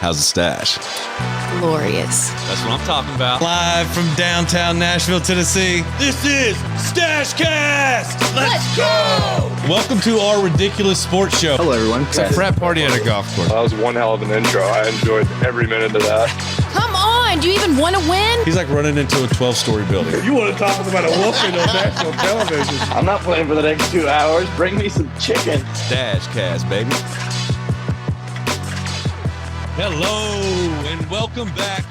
How's the stash? Glorious. That's what I'm talking about. Live from downtown Nashville, Tennessee. This is StacheCast. Let's go. Welcome to our ridiculous sports show. Hello, everyone. It's a frat party at a golf course. That was one hell of an intro. I enjoyed every minute of that. Come on. Do you even want to win? He's like running into a 12-story building. You want to talk about a whooping on national television? I'm not playing for the next 2 hours. Bring me some chicken. StacheCast, baby. Hello, and welcome back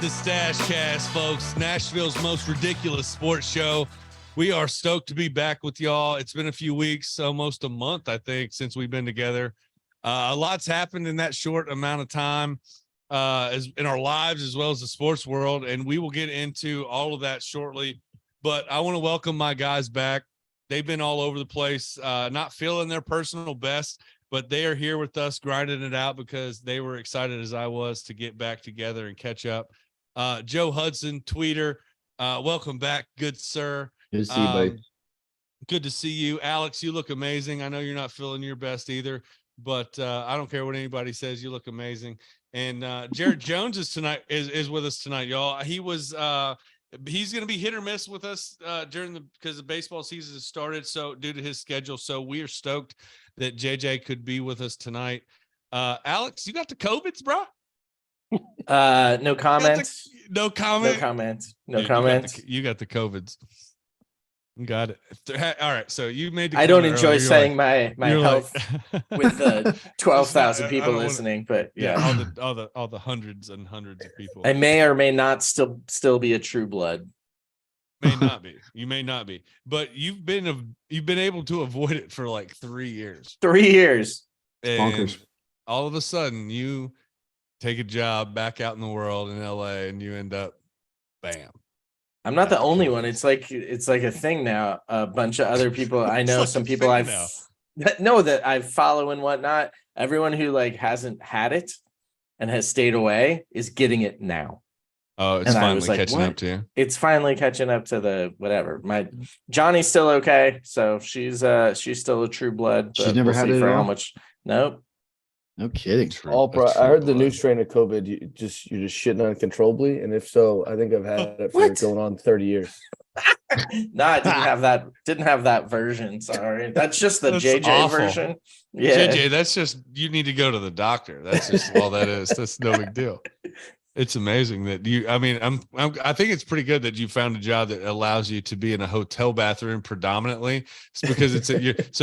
to StacheCast, folks. Nashville's most ridiculous sports show. We are stoked to be back with y'all. It's been a few weeks, almost a month, I think, since we've been together. A lot's happened in that short amount of time, as in our lives as well as the sports world, and we will get into all of that shortly. But I want to welcome my guys back. They've been all over the place, not feeling their personal best, but they are here with us grinding it out because they were excited as I was to get back together and catch up. Joe Hudson, tweeter, welcome back, good sir. Good to see you, buddy. Good to see you. Alex, you look amazing. I know you're not feeling your best either, but I don't care what anybody says. You look amazing. And Jared Jones is with us tonight, y'all. He's going to be hit or miss with us because the baseball season has started. So due to his schedule, so we are stoked that JJ could be with us tonight. Alex, you got the COVIDs, bro? No comments. No comment. No comments. No Dude, comments. You got the COVIDs. You got it. All right. So you made the I don't comment enjoy earlier. saying my health with the 12,000 I people don't wanna- listening, but yeah, all the hundreds and hundreds of people. I may or may not still be a true blood. May not be. You may not be, but you've been able to avoid it for like 3 years. 3 years. And Bonkers. all of a sudden you take a job back out in the world in LA and you end up bam. I'm not the only one. It's like a thing now. A bunch of other people I know, like some a people thing I've now. that I follow and whatnot. Everyone who like hasn't had it and has stayed away is getting it now. Oh, it's And I finally was like, catching what? up to you. It's finally catching up to the whatever. My Johnny's still okay, so she's still a true blood. She's but never we'll had see it for at how all? much. Nope. No kidding. All pro. That's I heard true the new blood. strain of COVID. You're just shitting uncontrollably, and if so, I think I've had it for What? going on 30 years. No, I didn't have that. Didn't have that version. Sorry, that's just the That's JJ awful. version. Yeah, JJ, that's just you need to go to the doctor. That's just all that is. That's no big deal. It's amazing that you. I mean, I think it's pretty good that you found a job that allows you to be in a hotel bathroom predominantly. It's because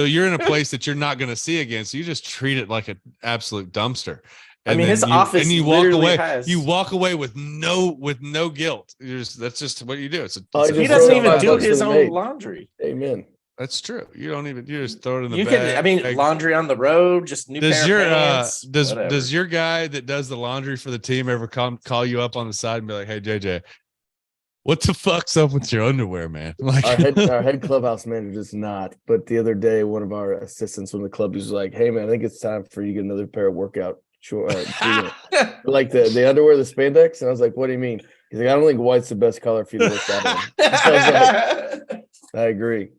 you're in a place that you're not going to see again. So you just treat it like an absolute dumpster. I mean, then his office and you walk literally away. has- You walk away with no guilt. That's just what you do. It's Oh, a, he he just doesn't throw even $5 do to his the own maid. laundry. Amen. that's true. You just throw it in the You bag. can. I mean, Hey, laundry on the road, just new Does pair your of pants. whatever. does your guy that does the laundry for the team ever call you up on the side and be like, "Hey JJ, what the fuck's up with your underwear, man?" Like, Our head clubhouse manager does not. But the other day, one of our assistants from the club was like, "Hey man, I think it's time for you to get another pair of workout like the underwear, the spandex." And I was like, "What do you mean?" He's like, "I don't think white's the best color for you to work out in." I was like, I agree.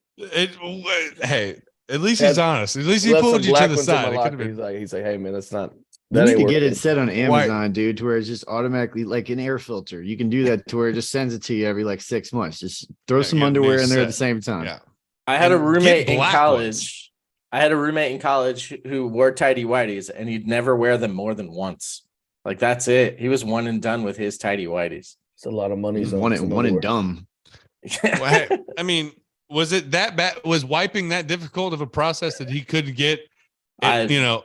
hey, at least he's honest. At least he Left pulled some you to black the ones in my side. It locker. could've been- He's like, "Hey man, that's not." You That need ain't to get working. it set on Amazon, dude, to where it's just automatically like an air filter. You can do that to where it just sends it to you every like 6 months. Just throw Yeah, some get a underwear new in there at set. the same time. Yeah. I had a And roommate get in black college. ones. I had a roommate in college who wore tidy whities, and he'd never wear them more than once. Like that's it. He was one and done with his tidy whities. It's a lot of money. He's one and dumb. Well, hey, I mean, was it that bad? Was wiping that difficult of a process that he couldn't get? I-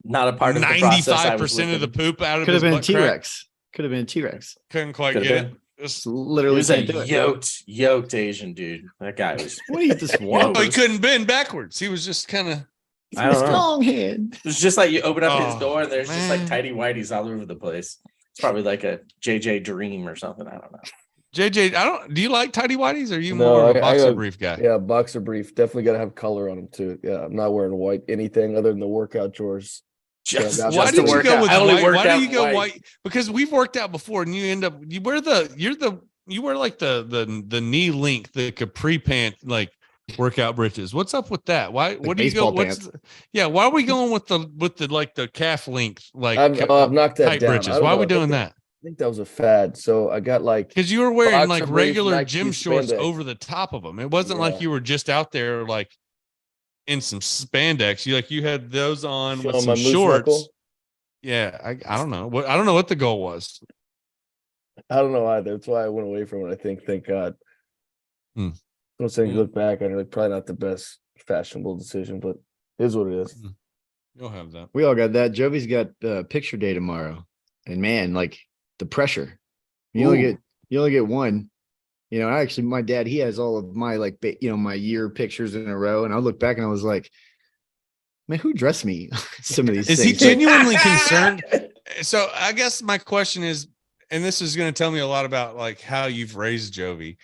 Not a part of the process. 95% of the poop out of Could his have been butt crack? T-Rex. Could have been T-Rex. Couldn't quite Could've get been. it. Just- It's He literally was a can't do it. yoked Asian dude. That guy was. What do you just want? Oh, he couldn't bend backwards. He was just kind of. I don't know. Strong hand. It's just like you open up his Oh, door and there's just like man. tidy whities all over the place. It's probably like a JJ dream or something. I don't know. JJ, do you like tidy whities? Or are you No, more of a I boxer got- brief guy? Yeah, boxer brief. Definitely got to have color on them too. Yeah, I'm not wearing white anything other than the workout drawers. Just, Yeah, Why just did to you work go out. with I only white? work Why out do you go white. white? Because we've worked out before, and you wear like the knee length, the capri pant, like workout britches. What's up with that? Why? Like What do you go? baseball What's why are we going with the calf length I've knocked that tight down. britches? Why are we doing that? I think that was a fad. So I got like Because you were wearing like boxer briefs, regular Nike gym shorts spandex. over the top of them. It wasn't Yeah. like you were just out there like in some spandex. You had those on with Showing my some moose shorts. knuckle. Yeah, I don't know what what the goal was. I don't know either. That's why I went away from it. I think, thank God. Don't say you look back on it, like probably not the best fashionable decision, but it is what it is. You'll have that. We all got that. Jovi's got picture day tomorrow, and man, like the pressure. You only get one. You know, actually, my dad, he has all of my my year pictures in a row, and I look back and I was like, man, who dressed me? Some of these Is things. he genuinely concerned? So I guess my question is, and this is going to tell me a lot about like how you've raised Jovi.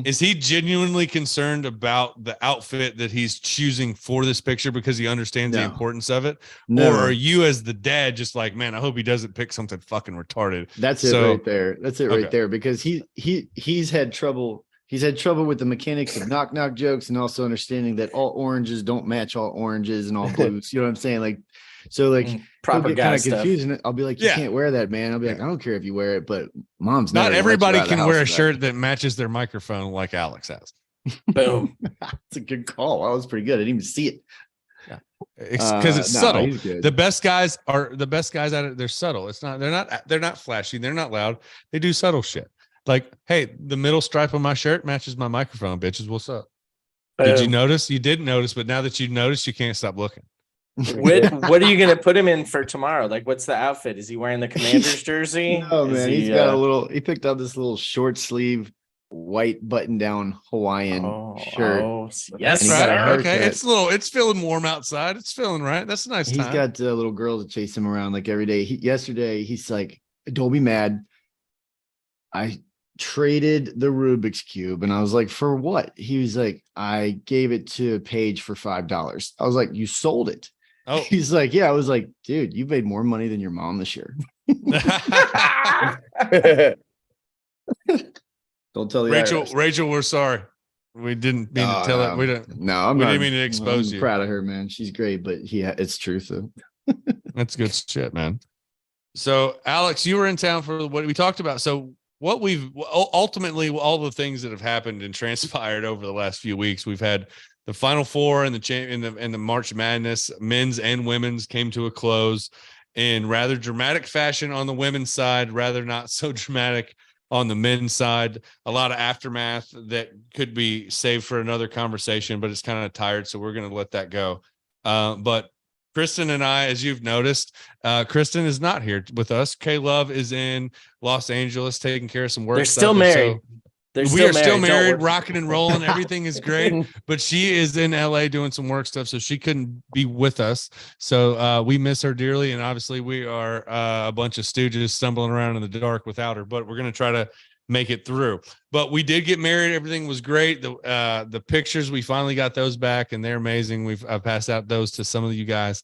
Is he genuinely concerned about the outfit that he's choosing for this picture because he understands the importance of it? No. Or are you as the dad just like, man, I hope he doesn't pick something fucking retarded? That's it right there. That's it right there. Because he's had trouble. He's had trouble with the mechanics of knock jokes, and also understanding that all oranges don't match all oranges and all blues. You know what I'm saying? Like, so like proper kind of confusing. I'll be like, you can't wear that, man. I'll be like, I don't care if you wear it, but mom's not everybody can wear a that. shirt that matches their microphone like Alex has. Boom. That's a good call. That was pretty good. I didn't even see it. Because it's subtle. He's good. The best guys at it. They're subtle. They're not flashy. They're not loud. They do subtle shit. Like, hey, the middle stripe on my shirt matches my microphone, bitches. What's up? Did you notice? You didn't notice, but now that you noticed, you can't stop looking. What are you gonna put him in for tomorrow? Like, what's the outfit? Is he wearing the Commander's jersey? No, man. He's got he picked out this little short sleeve, white button down Hawaiian shirt. Yes, right. Okay, it's feeling warm outside. It's feeling right. That's a nice time. He's got a little girl to chase him around like every day. Yesterday, he's like, don't be mad. I traded the Rubik's Cube, and I was like, for what? He was like, I gave it to Paige for $5. I was like, you sold it. Oh, he's like, yeah. I was like, dude, you've made more money than your mom this year. Don't tell the Rachel, we're sorry. We didn't mean to tell it. We didn't. No, we didn't mean to expose you. Proud of her, man. She's great, but it's truth though. That's good shit, man. So, Alex, you were in town for what we talked about. So, what we've ultimately all the things that have happened and transpired over the last few weeks, we've had the Final Four and the March Madness, men's and women's, came to a close in rather dramatic fashion on the women's side, rather not so dramatic on the men's side. A lot of aftermath that could be saved for another conversation, but it's kind of tired, so we're going to let that go. But Kristen and I, as you've noticed, Kristen is not here with us. K Love is in Los Angeles taking care of some work. They're still married. We are still married, rocking and rolling. Everything is great, but she is in LA doing some work stuff, so she couldn't be with us. So we miss her dearly, and obviously we are a bunch of stooges stumbling around in the dark without her. But we're gonna try to make it through. But we did get married. Everything was great. The pictures, we finally got those back, and they're amazing. I've passed out those to some of you guys.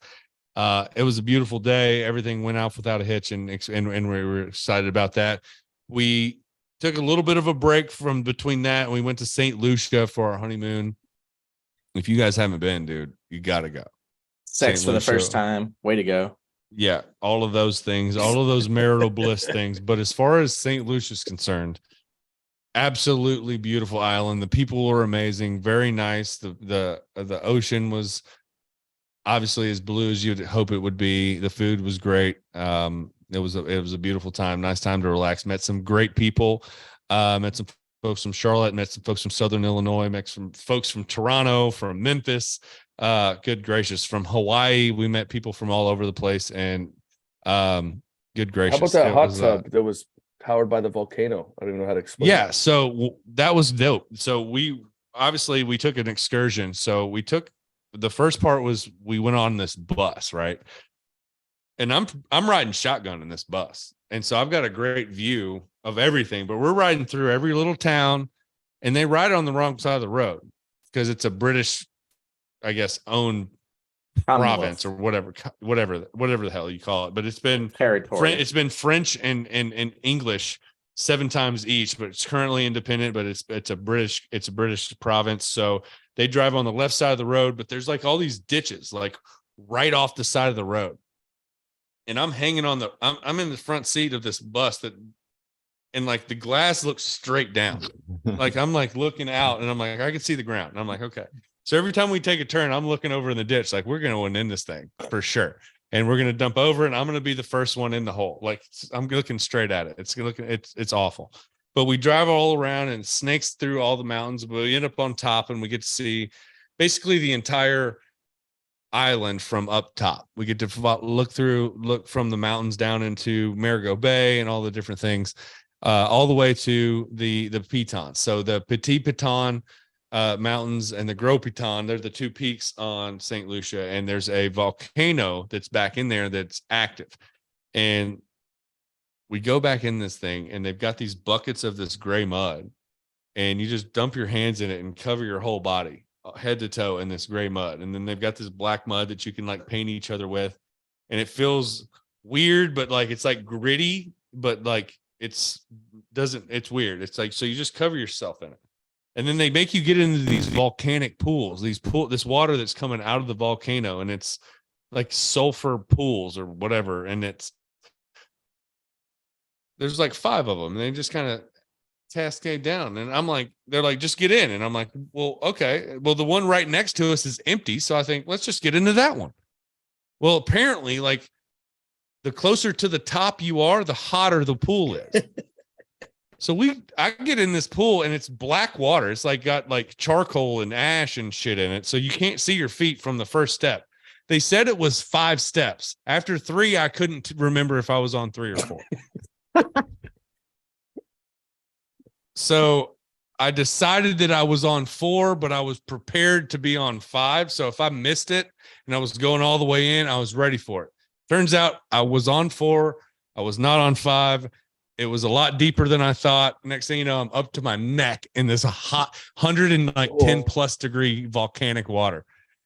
It was a beautiful day. Everything went off without a hitch, and we were excited about that. We took a little bit of a break from between that, and we went to St. Lucia for our honeymoon. If you guys haven't been, dude, you got to go. Sex for the first time. Way to go. Yeah, all of those things, all of those marital bliss things. But as far as St. Lucia is concerned, absolutely beautiful island. The people were amazing, very nice. The ocean was obviously as blue as you'd hope it would be. The food was great. It was a beautiful time, nice time to relax. Met some great people. Met some folks from Charlotte, met some folks from Southern Illinois, met some folks from Toronto, from Memphis. Good gracious, from Hawaii. We met people from all over the place, and good gracious. How about that hot tub that was powered by the volcano? I don't know how to explain. Yeah, that. so that was dope. So we took an excursion. So the first part was we went on this bus, right? And I'm riding shotgun in this bus. And so I've got a great view of everything, but we're riding through every little town, and they ride on the wrong side of the road because it's a British, I guess, owned province or whatever the hell you call it. But it's been territory. It's been French and English 7 times each, but it's currently independent, but it's a British province. So They drive on the left side of the road, but there's like all these ditches, like right off the side of the road. And I'm hanging on I'm in the front seat of this bus and like the glass looks straight down. Like I'm like looking out and I'm like, I can see the ground. And I'm like, okay. So every time we take a turn, I'm looking over in the ditch, like we're going to win in this thing for sure. And we're going to dump over and I'm going to be the first one in the hole. Like I'm looking straight at it. It's awful. But we drive all around and snakes through all the mountains, but we end up on top and we get to see basically the entire island from up top. We get to look from the mountains down into Marigot Bay and all the different things. All the way to the Pitons. So the Petit Piton mountains and the Gros Piton, they're the two peaks on St. Lucia. And there's a volcano that's back in there that's active. And we go back in this thing and they've got these buckets of this gray mud. And you just dump your hands in it and cover your whole body, head to toe, in this gray mud. And then they've got this black mud that you can like paint each other with. And it feels weird, but like it's like gritty, but like it's weird. It's like, so you just cover yourself in it. And then they make you get into these volcanic pools, this water that's coming out of the volcano, and it's like sulfur pools or whatever. And there's like 5 of them and they just kind of cascade down. And I'm like, they're like, just get in. And I'm like, well, okay. Well, the one right next to us is empty. So I think, let's just get into that one. Well, apparently, like, the closer to the top you are, the hotter the pool is. So I get in this pool and it's black water. It's like got like charcoal and ash and shit in it. So you can't see your feet from the first step. They said it was 5 steps. After 3, I couldn't remember if I was on 3 or 4. So I decided that I was on 4, but I was prepared to be on 5. So if I missed it and I was going all the way in, I was ready for it. Turns out I was on 4. I was not on 5. It was a lot deeper than I thought. Next thing you know, I'm up to my neck in this hot 110 plus degree volcanic water.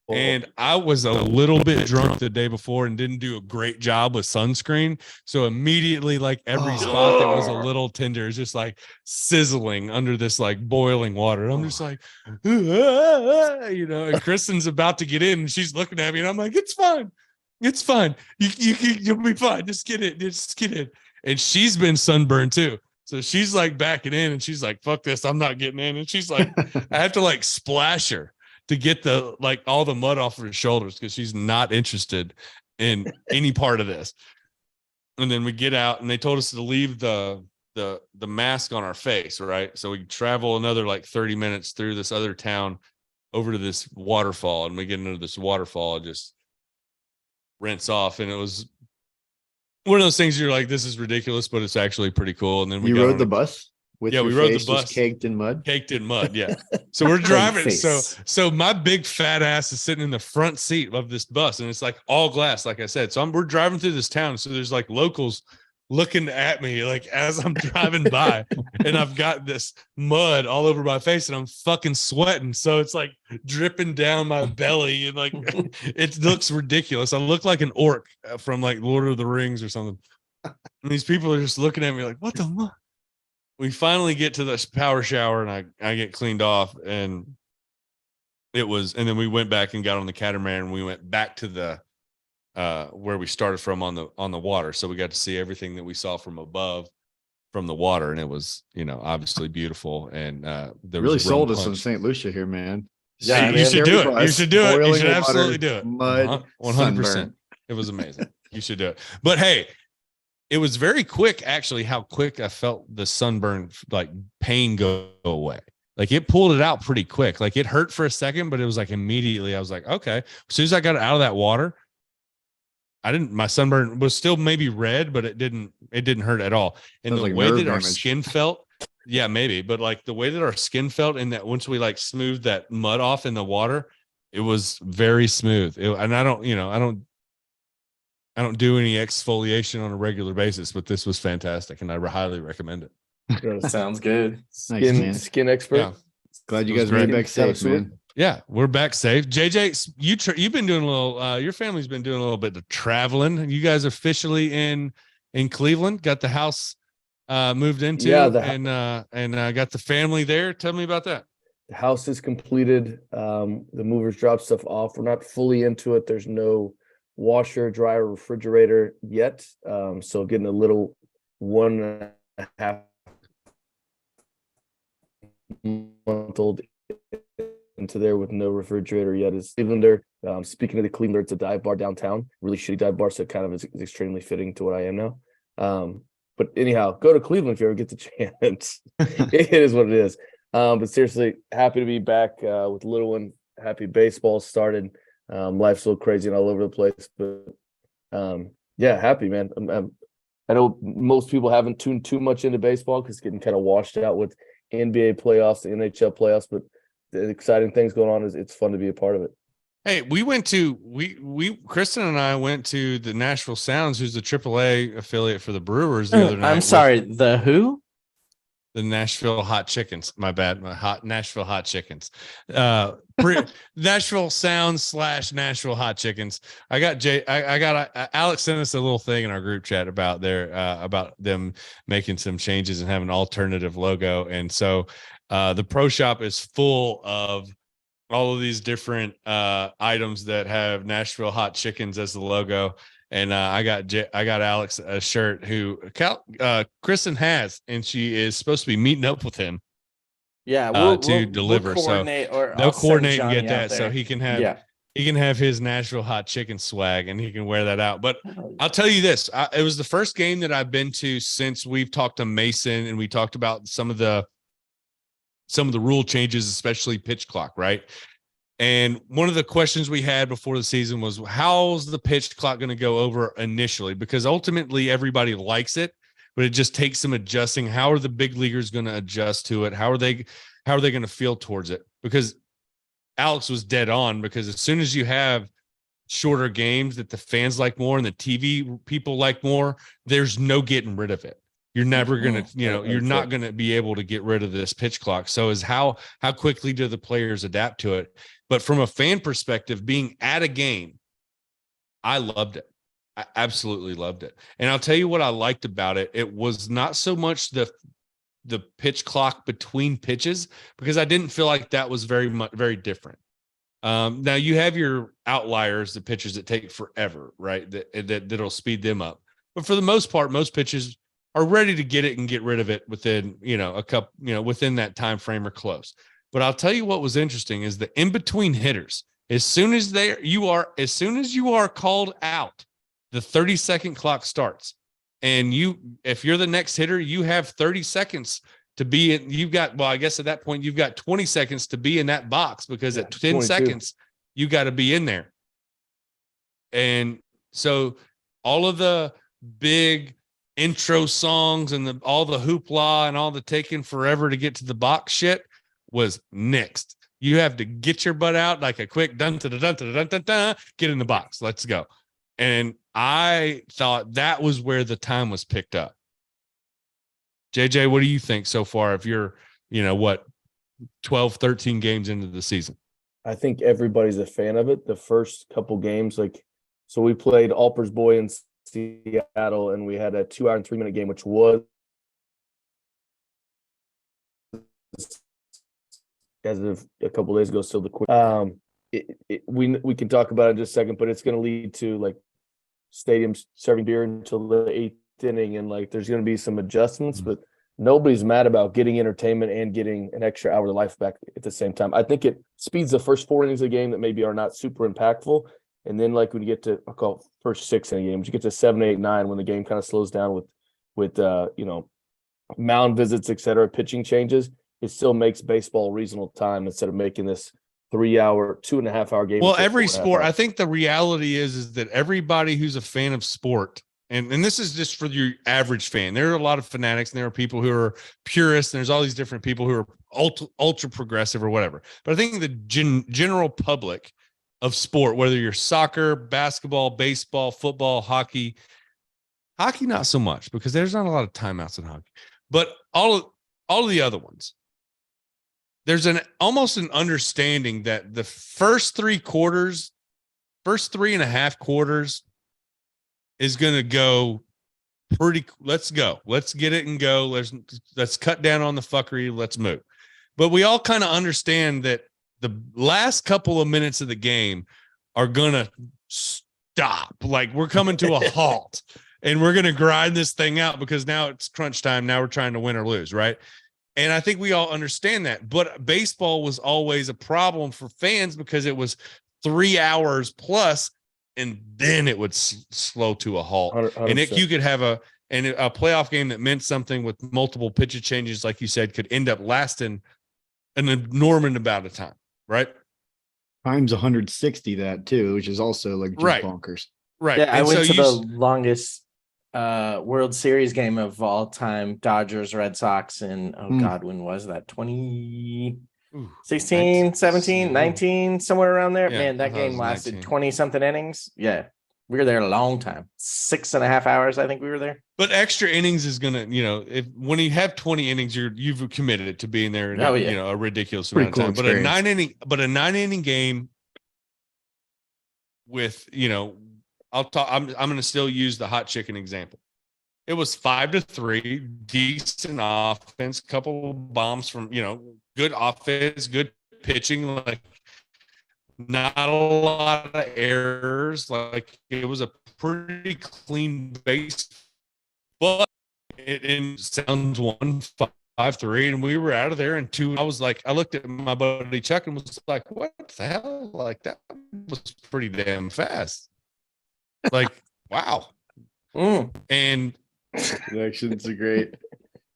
And I was a little bit drunk the day before and didn't do a great job with sunscreen. So immediately, like every spot that was a little tender is just like sizzling under this like boiling water. I'm just like, and Kristen's about to get in and she's looking at me and I'm like, it's fine. It's fine. You'll be fine. Just get in. And she's been sunburned too. So she's like backing in and she's like, fuck this. I'm not getting in. And she's like, I have to like splash her to get the like all the mud off her shoulders because she's not interested in any part of this. And then we get out and they told us to leave the mask on our face, right? So we travel another like 30 minutes through this other town over to this waterfall, and we get into this waterfall and just rinse off. And it was one of those things you're like, this is ridiculous, but it's actually pretty cool. And then we rode the bus. We rode the bus caked in mud. Yeah. So we're driving. So my big fat ass is sitting in the front seat of this bus, and it's like all glass, like I said. So we're driving through this town. So there's like locals looking at me like as I'm driving by, and I've got this mud all over my face, and I'm fucking sweating. So it's like dripping down my belly, and like it looks ridiculous. I look like an orc from like Lord of the Rings or something. And these people are just looking at me like, what the fuck? We finally get to the power shower and I get cleaned off, and then we went back and got on the catamaran, and we went back to the where we started from on the water. So we got to see everything that we saw from above from the water, and it was, obviously beautiful. And there really was sold us some St. Lucia here, man. Yeah, you should do it. You should do it. You should absolutely do it. Mud, 100%. It was amazing. You should do it. But hey, it was very quick, actually, how quick I felt the sunburn, like pain go away. Like it pulled it out pretty quick. Like it hurt for a second, but it was like immediately I was like, okay. As soon as I got out of that water, my sunburn was still maybe red, but it didn't hurt at all. And the like way that our skin felt, yeah, maybe, but like the way that our skin felt, and that once we like smoothed that mud off in the water, it was very smooth. And I don't do any exfoliation on a regular basis, but this was fantastic, and I highly recommend it. Sounds good. Skin expert. Yeah. Glad you guys made it back safe, man. Yeah, we're back safe. JJ, you've been doing a little. Your family's been doing a little bit of traveling. You guys officially in Cleveland. Got the house moved into, and got the family there. Tell me about that. The house is completed. The movers dropped stuff off. We're not fully into it. There's no washer, dryer, refrigerator yet. So getting a little 1.5 month old into there with no refrigerator yet is Clevelander. Speaking of the Clevelander, it's a dive bar downtown, really shitty dive bar, so it kind of is extremely fitting to what I am now. But anyhow, go to Cleveland if you ever get the chance. It is what it is. But seriously, happy to be back with little one. Happy baseball started. Life's a little crazy and all over the place, but yeah, happy, man. I know most people haven't tuned too much into baseball because it's getting kind of washed out with NBA playoffs, the NHL playoffs, but the exciting things going on is it's fun to be a part of it. Hey, Kristen and I went to the Nashville Sounds, who's the AAA affiliate for the Brewers the other night. I'm sorry, the who? The Nashville Hot Chickens. My bad. Nashville Hot Chickens. Nashville Sounds / Nashville Hot Chickens. I got Alex sent us a little thing in our group chat about about them making some changes and having an alternative logo. And so the pro shop is full of all of these different items that have Nashville Hot Chickens as the logo. And I got Alex a shirt who Kristen has, and she is supposed to be meeting up with him. Yeah, to deliver. We'll coordinate, so they'll coordinate and get that, so he can have his Nashville Hot Chicken swag, and he can wear that out. But I'll tell you this: it was the first game that I've been to since we've talked to Mason, and we talked about some of the rule changes, especially pitch clock, right? And one of the questions we had before the season was, how's the pitch clock going to go over initially? Because ultimately everybody likes it, but it just takes some adjusting. How are the big leaguers going to adjust to it? How are they going to feel towards it? Because Alex was dead on, because as soon as you have shorter games that the fans like more and the TV people like more, there's no getting rid of it. You're never going to, you're not going to be able to get rid of this pitch clock. So is how quickly do the players adapt to it? But from a fan perspective, being at a game, I loved it. I absolutely loved it. And I'll tell you what I liked about it. It was not so much the pitch clock between pitches, because I didn't feel like that was very different. Now you have your outliers, the pitchers that take forever, right? That'll speed them up. But for the most part, most pitches are ready to get it and get rid of it within, within that time frame or close. But I'll tell you what was interesting is the in-between hitters. As soon as you are called out, the 30-second clock starts. And if you're the next hitter, you have 30 seconds to be in. I guess at that point, you've got 20 seconds to be in that box, because at 10 seconds, you got to be in there. And so all of the big intro songs and all the hoopla and all the taking forever to get to the box shit was nixed. You have to get your butt out like a quick dun dun dun dun dun dun dun, get in the box, let's go. And I thought that was where the time was picked up. JJ, what do you think so far if you're 12 13 games into the season? I think everybody's a fan of it. The first couple games, so we played Alper's Boy in Seattle, and we had a 2-hour and 3-minute game, which was as of a couple of days ago, still the quick. We can talk about it in just a second, but it's going to lead to stadiums serving beer until the 8th inning, and there's going to be some adjustments, but nobody's mad about getting entertainment and getting an extra hour of life back at the same time. I think it speeds the first 4 innings of the game that maybe are not super impactful, and then when you get to, I'll call it first 6 inning games, you get to 7, 8, 9 when the game kind of slows down with mound visits, etc., pitching changes. It still makes baseball reasonable time instead of making this 3-hour, 2.5-hour game. Well, every sport, I think the reality is that everybody who's a fan of sport, and this is just for your average fan. There are a lot of fanatics, and there are people who are purists, and there's all these different people who are ultra progressive or whatever. But I think the general public of sport, whether you're soccer, basketball, baseball, football, hockey not so much, because there's not a lot of timeouts in hockey, but all of the other ones, there's almost an understanding that the first 3 quarters, first 3.5 quarters is going to go pretty. Let's go. Let's get it and go. Let's cut down on the fuckery. Let's move. but we all kind of understand that the last couple of minutes of the game are gonna stop. Like we're coming to a halt, and we're gonna grind this thing out because now it's crunch time. Now we're trying to win or lose, right? And I think we all understand that. But baseball was always a problem for fans because it was 3 hours plus, and then it would slow to a halt. 100%. And you could have a playoff game that meant something with multiple pitch changes, like you said, could end up lasting an enormous amount of time, right? Times 160 that too, which is also like just Right. bonkers. Right. Yeah, I And went so to the longest World Series game of all time, Dodgers, Red Sox, and God, when was that? 2016, 17, 19, somewhere around there. Yeah, Man, I that thought it game was lasted 19. 20 something innings. Yeah. We were there a long time. 6.5 hours, I think we were there. But extra innings is gonna, when you have 20 innings, you've committed to being there in Oh, yeah. a ridiculous Pretty amount of time. cool But a experience. 9 inning game with, I'm gonna still use the hot chicken example. It was 5-3, decent offense, couple bombs from good offense, good pitching, like not a lot of errors. Like it was a pretty clean base, but it sounds 1-5-3, and we were out of there in 2. I looked at my buddy Chuck and was like, "What the hell? Like that was pretty damn fast." Like, wow. And Connections are great.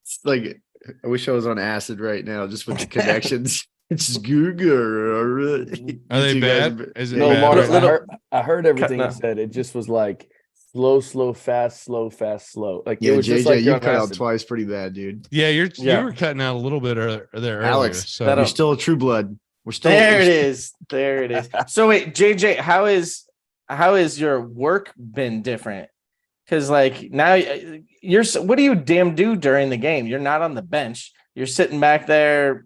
It's like I wish I was on acid right now, just with the connections. It's good. are they bad? Is it No, bad? Mars, right now? I heard everything No. you said. It just was like slow, fast, slow, fast, slow. Like Yeah, it was just JJ, like you you're on cut out acid. twice pretty bad, dude. Yeah, you Yeah. were cutting out a little bit there earlier. Alex, So that You're still a true blood. We're still There it is. There it is. So wait, JJ, how is your work been different? Because like now what do you do during the game? You're not on the bench. You're sitting back there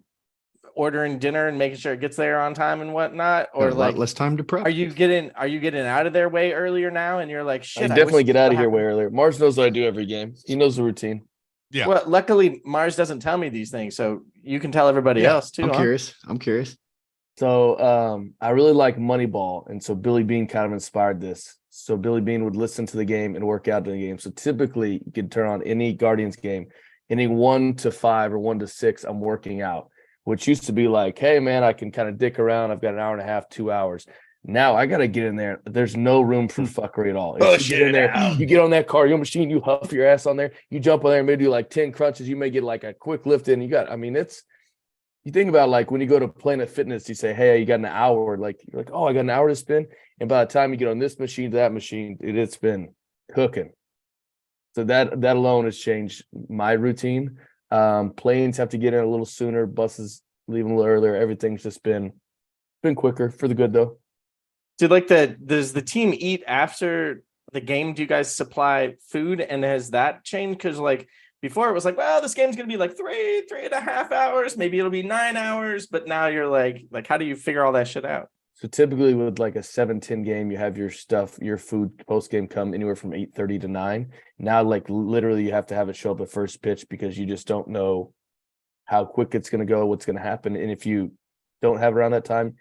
ordering dinner and making sure it gets there on time and whatnot. Or Got a like lot less time to prep. are you getting out of there way earlier now? And you're like, I shit, definitely wish get out of this here way happened. earlier. Mars knows what I do every game. He knows the routine. Yeah. Well, luckily Mars doesn't tell me these things, so you can tell everybody Yeah, else too. I'm huh? curious. So I really like Moneyball, and so Billy Bean kind of inspired this. So Billy Bean would listen to the game and work out during the game. So typically you could turn on any Guardians game, inning 1 to 5 or 1 to 6, I'm working out, which used to be like, hey man, I can kind of dick around. I've got an hour and a half, 2 hours. Now I got to get in there. There's no room for fuckery at all. If you get in there, you get on that cardio machine, you huff your ass on there, you jump on there and maybe do like 10 crunches. You may get like a quick lift in. You think about like when you go to Planet Fitness, you say, hey, you got an hour. Like you're like, oh, I got an hour to spin. And by the time you get on this machine to that machine, it's been cooking. So that alone has changed my routine. Planes have to get in a little sooner, buses leaving a little earlier. Everything's just been quicker for the good though. Does the team eat after the game? Do you guys supply food, and has that changed? Because like before it was like, well, this game's gonna be like 3.5 hours, maybe it'll be 9 hours, but now you're like how do you figure all that shit out? So typically with like a 7-10 game, you have your stuff, your food post game come anywhere from 8:30 to 9. Now, like literally you have to have it show up at first pitch because you just don't know how quick it's going to go, what's going to happen. And if you don't have it around that time,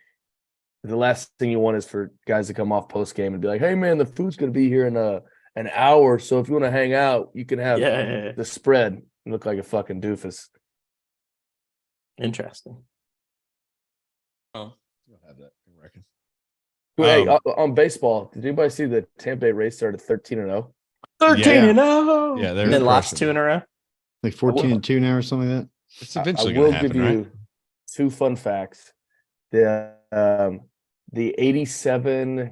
the last thing you want is for guys to come off post game and be like, hey man, the food's going to be here in an hour. So if you want to hang out, you can have the spread and look like a fucking doofus. Interesting. Oh, you'll have that, I reckon. Hey, on baseball, did anybody see the Tampa Bay Rays started 13-0? 13-0. Yeah, they're and then lost crushing 2 in a row. Like 14-2 now or something like that. It's eventually I going will to happen, give you right? 2 fun facts. The 87,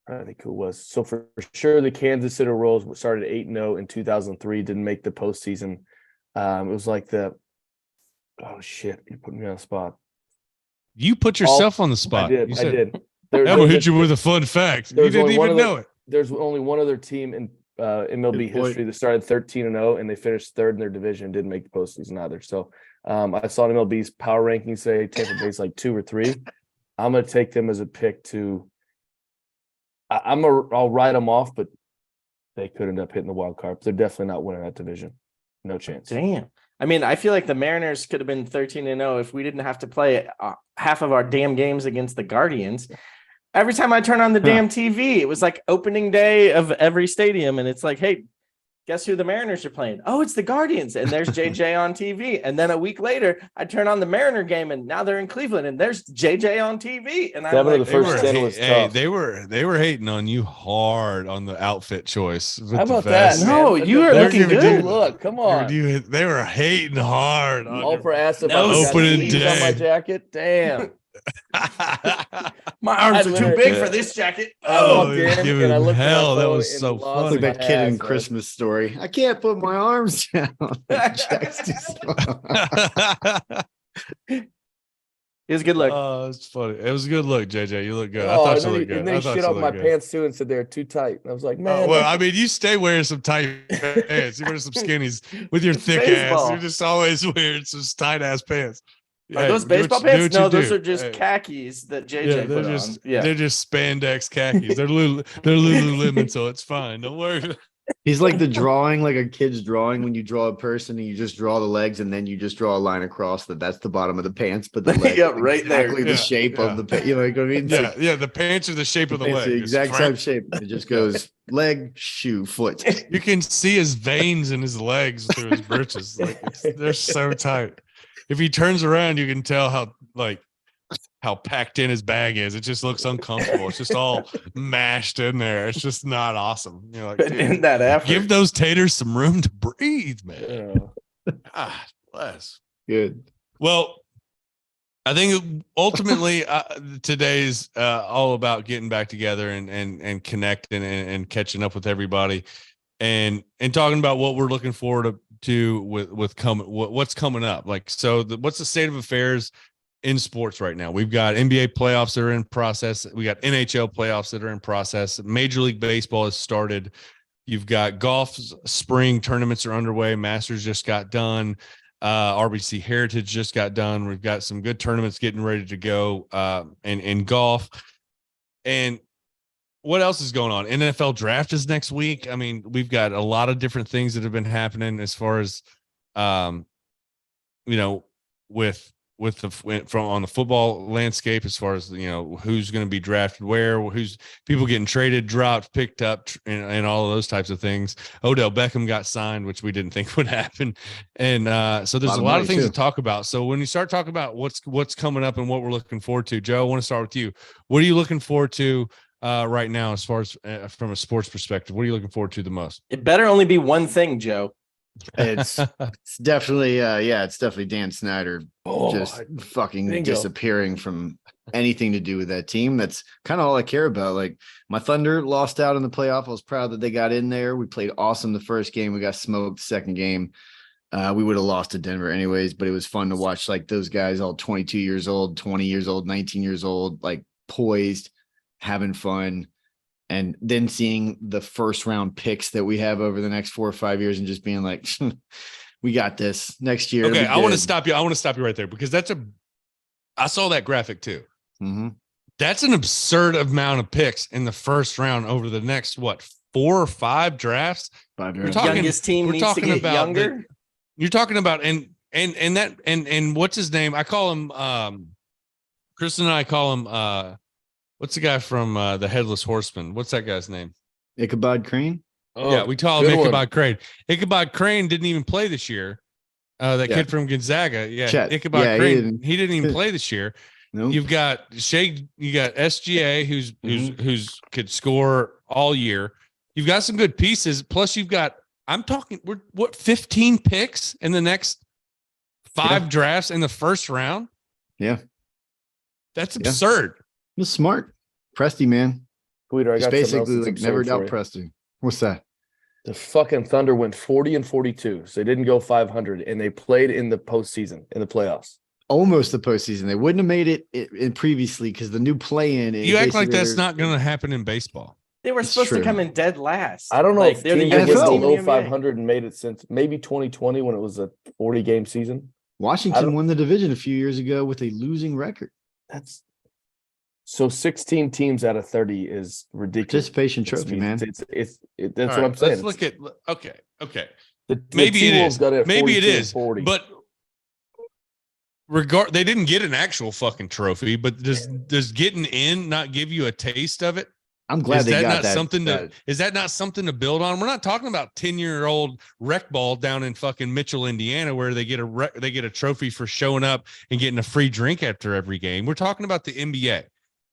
I think who it was. So for sure, the Kansas City Royals started 8-0 in 2003, didn't make the postseason. It was like oh shit, you put me on the spot. You put yourself on the spot. I did. I'm going to hit you with a fun fact. You didn't even know it. There's only one other team in MLB history that started 13-0 and they finished third in their division, didn't make the postseason either. So I saw MLB's power rankings say Tampa Bay's like 2 or 3. I'm going to take them as a pick to. I'll write them off, but they could end up hitting the wild card. They're definitely not winning that division. No chance. Damn. I mean, I feel like the Mariners could have been 13-0 if we didn't have to play half of our damn games against the Guardians. Every time I turn on the damn TV, it was like opening day of every stadium. And it's like, hey, guess who the Mariners are playing? Oh, it's the Guardians. And there's JJ on TV. And then a week later, I turn on the Mariner game and now they're in Cleveland and there's JJ on TV. And I'm like, The first 10 was tough. They were hating on you hard on the outfit choice. How about that? No, man? you were They're looking giving good. you look, come on. They were hating hard on All for ass if No, I got opening sleeves day. on my jacket. Damn. My arms I are too literally- big for this jacket. I Oh, walked you're in giving and I looked at my hell. That phone was and so lost funny. Like my that kid in ass, man. Christmas Story. I can't put my arms down. Jack's too small. It was a good look. Oh, it's funny. It was a good look, JJ. You look good. I Oh, thought and you then looked good. and then I he thought shit you off my looked good. pants too and said they're too tight. And I was like, man. Oh, well, I mean, you stay wearing some tight pants. You wear some skinnies with your It's thick baseball. ass. You're just always wearing some tight ass pants. Are Hey, those do baseball what you- do pants? what you No, those do. are just Hey, khakis that JJ yeah, put they're on. just Yeah. they're just spandex khakis. They're Lululemon, so it's fine. Don't worry. He's like the drawing, like a kid's drawing when you draw a person and you just draw the legs and then you just draw a line across that's the bottom of the pants, but the leg Yeah, right there. exactly the Yeah, shape yeah. of the pants. You know what I mean? It's Yeah, yeah. The pants are the shape of the it's leg. the It's exact frank. same shape. It just goes leg, shoe, foot. You can see his veins in his legs through his britches. Like they're so tight. If he turns around, you can tell how packed in his bag is. It just looks uncomfortable. It's just all mashed in there. It's just not awesome. You're like, Putting in dude, that effort. give those taters some room to breathe, man. Yeah. God bless. Good. Well, I think ultimately today's all about getting back together and connecting and catching up with everybody and talking about what we're looking forward to with what's coming up. Like, so what's the state of affairs in sports right now? We've got NBA playoffs that are in process. We got NHL playoffs that are in process. Major League Baseball has started. You've got golf's spring tournaments are underway. Masters just got done. RBC Heritage just got done. We've got some good tournaments getting ready to go in golf. And what else is going on? NFL draft is next week. I mean, we've got a lot of different things that have been happening as far as, from on the football landscape, as far as, who's going to be drafted where, who's people getting traded, dropped, picked up, and all of those types of things. Odell Beckham got signed, which we didn't think would happen. And so there's a lot of things to talk about. So when you start talking about what's coming up and what we're looking forward to, Joe, I want to start with you. What are you looking forward to right now, as far as from a sports perspective? What are you looking forward to the most? It better only be one thing, Joe. It's definitely it's definitely Dan Snyder just fucking bingo. disappearing from anything to do with that team. That's kind of all I care about. Like, my Thunder lost out in the playoff. I was proud that they got in there. We played awesome the first game. We got smoked the second game. We would have lost to Denver anyways, but it was fun to watch, like, those guys all 22 years old, 20 years old, 19 years old, like, poised, having fun. And then seeing the first round picks that we have over the next 4 or 5 years and just being like, we got this next year. Okay, I want to stop you. I want to stop you right there, because I saw that graphic too. Mm-hmm. That's an absurd amount of picks in the first round over the next 4 or 5 drafts. 5 We're years. talking- Youngest team we're needs to talking get about younger. You're talking about and what's his name? I call him Kristen and I call him what's the guy from the Headless Horseman? What's that guy's name? Ichabod Crane. Yeah, we call him good one. Ichabod Crane. Ichabod Crane didn't even play this year. That Yeah. kid from Gonzaga. Yeah, Chet. Ichabod Yeah, he Crane. He didn't even play this year. No, You've got you got SGA who's could score all year. You've got some good pieces. Plus, you've got 15 picks in the next 5 drafts in the first round. Yeah. That's absurd. He's smart. Presty, man. Tweeter, I It's got basically something else like that's never absurd for doubt you. Presty. What's that? The fucking Thunder went 40-42, so they didn't go 500, and they played in the postseason, in the playoffs. Almost the postseason. They wouldn't have made it previously because the new play-in. You act like that's not going to happen in baseball. They were It's supposed true. to come in dead last. I don't know Like, if they're the teams have youngest went team in below the NBA. 500 and made it since maybe 2020 when it was a 40-game season. I Washington don't- won the division a few years ago with a losing record. That's so 16 teams out of 30 is ridiculous. Participation trophy, man. That's All what right, I'm saying. Let's look at okay. Maybe it T-Wolves is. got it. Maybe it 42 and is. 40. But they didn't get an actual fucking trophy. But does getting in not give you a taste of it? I'm glad Is they that got not that. something is that not something to build on? We're not talking about 10-year-old rec ball down in fucking Mitchell, Indiana, where they get a trophy for showing up and getting a free drink after every game. We're talking about the NBA.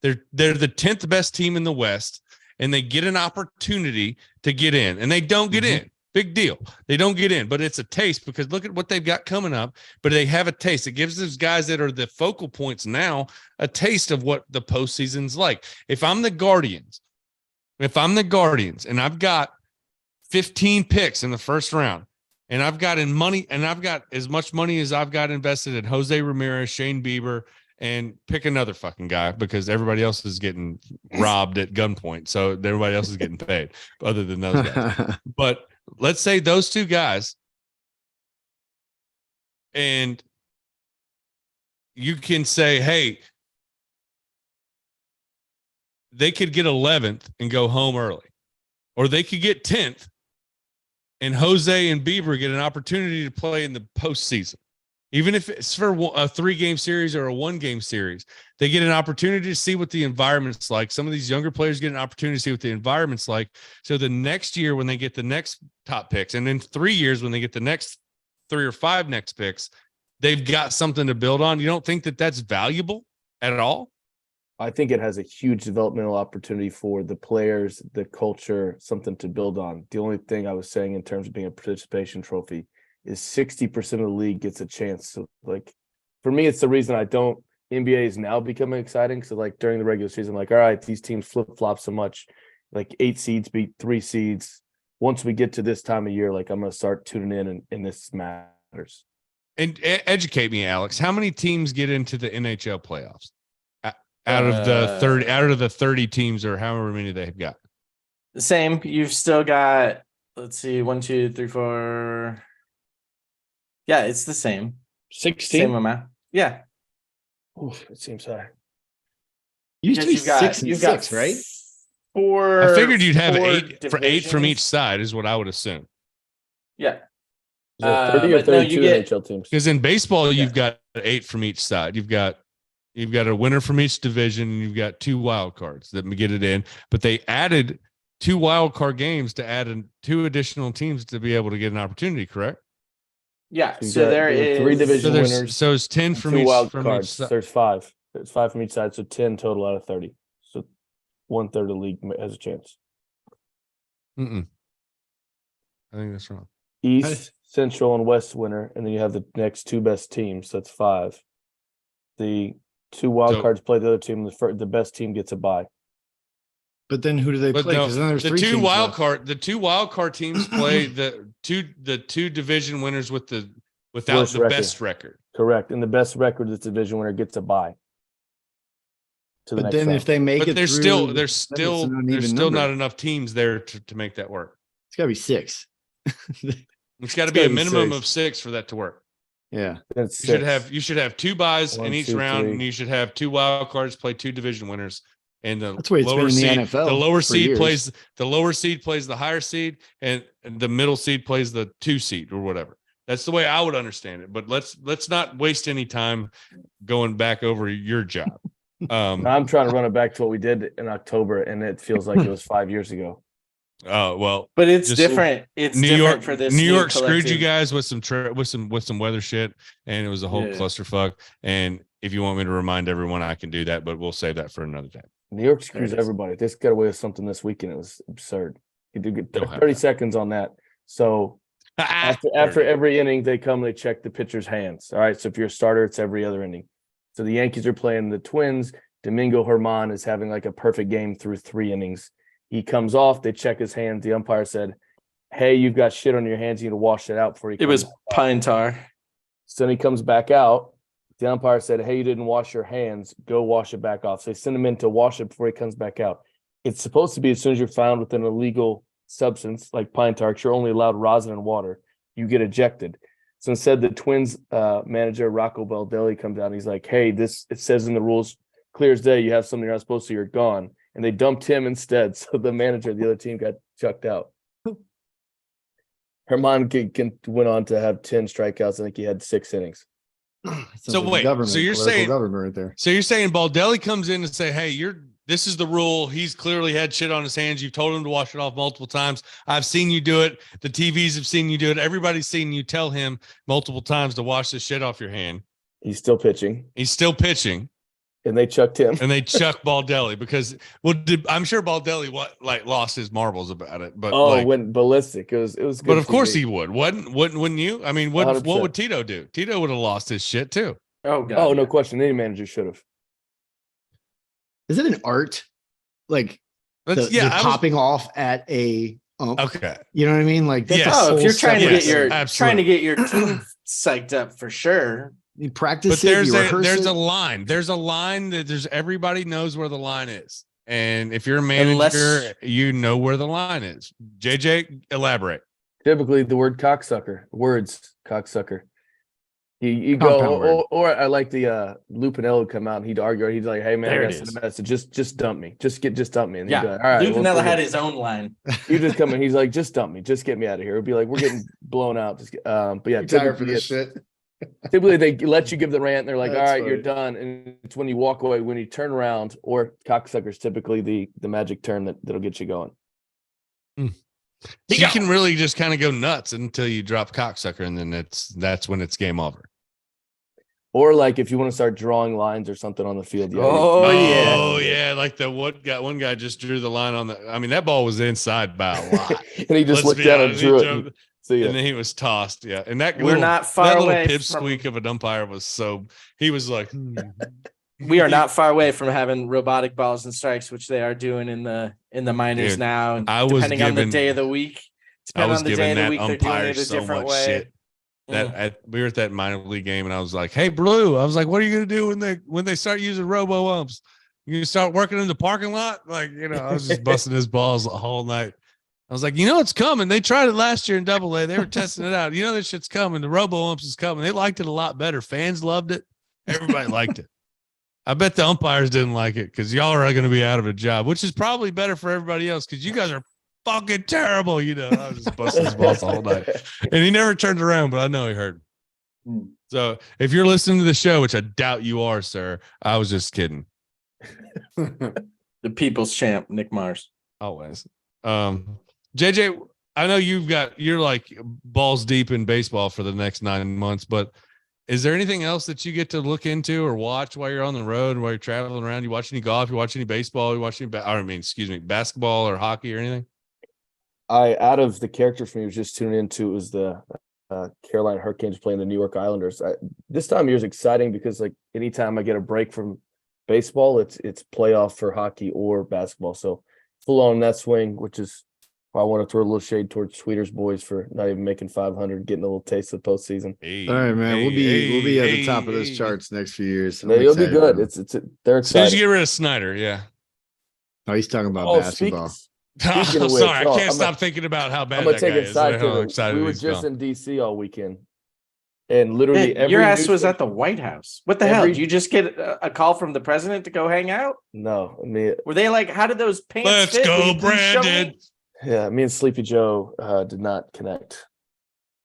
They're the 10th best team in the West, and they get an opportunity to get in, and they don't get in. Big deal. They don't get in, but it's a taste because look at what they've got coming up. But they have a taste. It gives those guys that are the focal points now a taste of what the postseason's like. If I'm the Guardians and I've got 15 picks in the first round, and I've got as much money as I've got invested in Jose Ramirez, Shane Bieber, and pick another fucking guy because everybody else is getting robbed at gunpoint. So everybody else is getting paid other than those guys. But let's say those two guys, and you can say, hey, they could get 11th and go home early, or they could get 10th and Jose and Bieber get an opportunity to play in the postseason. Even if it's for a 3-game series or a 1-game series, they get an opportunity to see what the environment's like. Some of these younger players get an opportunity to see what the environment's like. So the next year when they get the next top picks, and in 3 years when they get the next 3 or 5 next picks, they've got something to build on. You don't think that that's valuable at all? I think it has a huge developmental opportunity for the players, the culture, something to build on. The only thing I was saying in terms of being a participation trophy is 60% of the league gets a chance. So, like, for me, it's the reason NBA is now becoming exciting. So, like, during the regular season, like, all right, these teams flip-flop so much. Like, 8 seeds beat 3 seeds. Once we get to this time of year, like, I'm going to start tuning in and this matters. And educate me, Alex. How many teams get into the NHL playoffs? Out of the 30 teams, or however many they've got. The same. You've still got, let's see, 1, 2, 3, 4. Yeah, it's the same. 16? Same amount. Yeah. Oof, it seems high. Used to be 6 and 6, right? 4. I figured you'd have 8 divisions. from each side, is what I would assume. Yeah. Is that 30 or but no, 32 you get- NHL teams? Because in baseball, you've got 8 from each side. You've got a winner from each division, and you've got 2 wild cards that get it in. But they added 2 wild card games to add in 2 additional teams to be able to get an opportunity. Correct? Yeah. You've So got there is 3 division winners. So it's 10 from 2 each wild from cards. each side. There's 5. There's 5 from each side, so 10 total out of 30. So 1/3 of the league has a chance. I think that's wrong. East, Central, and West winner, and then you have the next 2 best teams. So that's 5. The 2 wild cards play the other team. The best team gets a bye. But then who do they play? Because then there's the 3 2 teams wild left. card. The 2 wild card teams play the two division winners without Worst the best record. Correct, and the best record this division winner gets a bye. To the But next then round. if they make But it there's through, there's still not enough teams there to make that work. It's got to be 6. It's got to It's be a gotta be minimum 6. of 6 for that to work. Yeah. That's You should have 2 buys 1, in each 2, round, 3. and you should have 2 wild cards play 2 division winners. And the That's the way it's been lower in the seed, NFL the lower for seed years. plays the higher seed, and the middle seed plays the 2 seed or whatever. That's the way I would understand it. But let's not waste any time going back over your job. I'm trying to run it back to what we did in October, and it feels like it was 5 years ago. Oh well, But it's just different. It's New different York for this. New new York screwed you collective. guys with some weather shit, and it was a whole Yeah. clusterfuck. And if you want me to remind everyone, I can do that, but we'll save that for another day. New York screws There it is. everybody. This got away with something this weekend. It was absurd. You do get Don't have 30 that. seconds on that. So after every inning, they come, they check the pitcher's hands. All right. So if you're a starter, it's every other inning. So the Yankees are playing the Twins. Domingo Germán is having like a perfect game through 3 innings. He comes off, they check his hands. The umpire said, "Hey, you've got shit on your hands. You need to wash it out before you." It was pine tar. So then he comes back out. The umpire said, "Hey, you didn't wash your hands. Go wash it back off." So they send him in to wash it before he comes back out. It's supposed to be as soon as you're found with an illegal substance like pine tar, 'cause you're only allowed rosin and water, you get ejected. So instead, the Twins manager, Rocco Baldelli, comes out and he's like, "Hey, it says in the rules, clear as day, you have something you're not supposed to, you're gone." And they dumped him instead. So the manager of the other team got chucked out. Herman went on to have 10 strikeouts. I think he had 6 innings. So wait, so you're saying government right there. So you're saying Baldelli comes in and say, "Hey, this is the rule. He's clearly had shit on his hands. You've told him to wash it off multiple times. I've seen you do it. The TVs have seen you do it. Everybody's seen you tell him multiple times to wash this shit off your hand." He's still pitching. And they chucked him. And they chucked Baldelli because, I'm sure Baldelli lost his marbles about it. But went ballistic. It was good. But of course he would. Wouldn't you? I mean, what 100%. would Tito do? Tito would have lost his shit too. Oh God. Oh, no question. Any manager should have. Is it an art? Like the popping off at a okay. You know what I mean? Like that's if you're trying to get your absolutely. team psyched up for sure. You practice But it, there's a line. There's a line that everybody knows where the line is. And if you're a manager, you know where the line is. JJ, elaborate. Typically the word cocksucker. Cocksucker. You go, or I like the Lupinello would come out and he'd argue. He'd like, "Hey man, I got send a message. Just dump me. Just dump me." And he'd be like, "All right." Lupinello had his own line. You just come in. He's like, "Just dump me. Just get me out of here." It'd be like, "We're getting blown out." But yeah, tired for this shit. Typically they let you give the rant. And they're like, That's "All right, funny. you're done." And it's when you walk away, when you turn around, or cocksucker's typically the magic term that'll get you going. You can really just kind of go nuts until you drop cocksucker, and then that's when it's game over. Or like if you want to start drawing lines or something on the field. Yeah. Like one guy just drew the line on the. I mean, that ball was inside by a lot, and he just looked down and drew it. And then he was tossed. Yeah, and that we're not far away. That little pipsqueak of an umpire was so. He was like, We are not far away from having robotic balls and strikes, which they are doing in the minors now. And depending on the day of the week, they're doing it a different way. We were at that minor league game, and I was like, "Hey, Blue," I was like, "What are you gonna do when they start using robo umps? You gonna start working in the parking lot?" Like, I was just busting his balls the whole night. I was like, it's coming. They tried it last year in Double-A. They were testing it out. This shit's coming. The robo umps is coming. They liked it a lot better. Fans loved it. Everybody liked it. I bet the umpires didn't like it because y'all are going to be out of a job, which is probably better for everybody else because you guys are fucking terrible. I was just busting his balls the whole night. And he never turned around, but I know he heard. So if you're listening to the show, which I doubt you are, sir, I was just kidding. The people's champ, Nick Mars. Always. JJ, I know you're like balls deep in baseball for the next 9 months, but is there anything else that you get to look into or watch while you're on the road, while you're traveling around? You watch any golf? You watch any baseball? You watch any, basketball or hockey or anything? Out of the characters from you was just tuning into, it was the Carolina Hurricanes playing the New York Islanders. This time of year is exciting because like anytime I get a break from baseball, it's playoff for hockey or basketball. So full on that swing, which is I want to throw a little shade towards Sweeter's boys for not even making 500, getting a little taste of the postseason. All right, man. We'll be at the top of those charts next few years. It'll be good. They're excited. As soon as you get rid of Snyder, yeah. Oh, he's talking about basketball. I'm sorry, I can't stop thinking about how bad I'm gonna that take guy a is. side How to excited we were he's just gone. in DC all weekend, and literally your ass was at the White House. What the hell? Did you just get a call from the president to go hang out? No, I mean, were they like, how did those pants Let's fit? go, Brandon. Yeah, me and Sleepy Joe did not connect.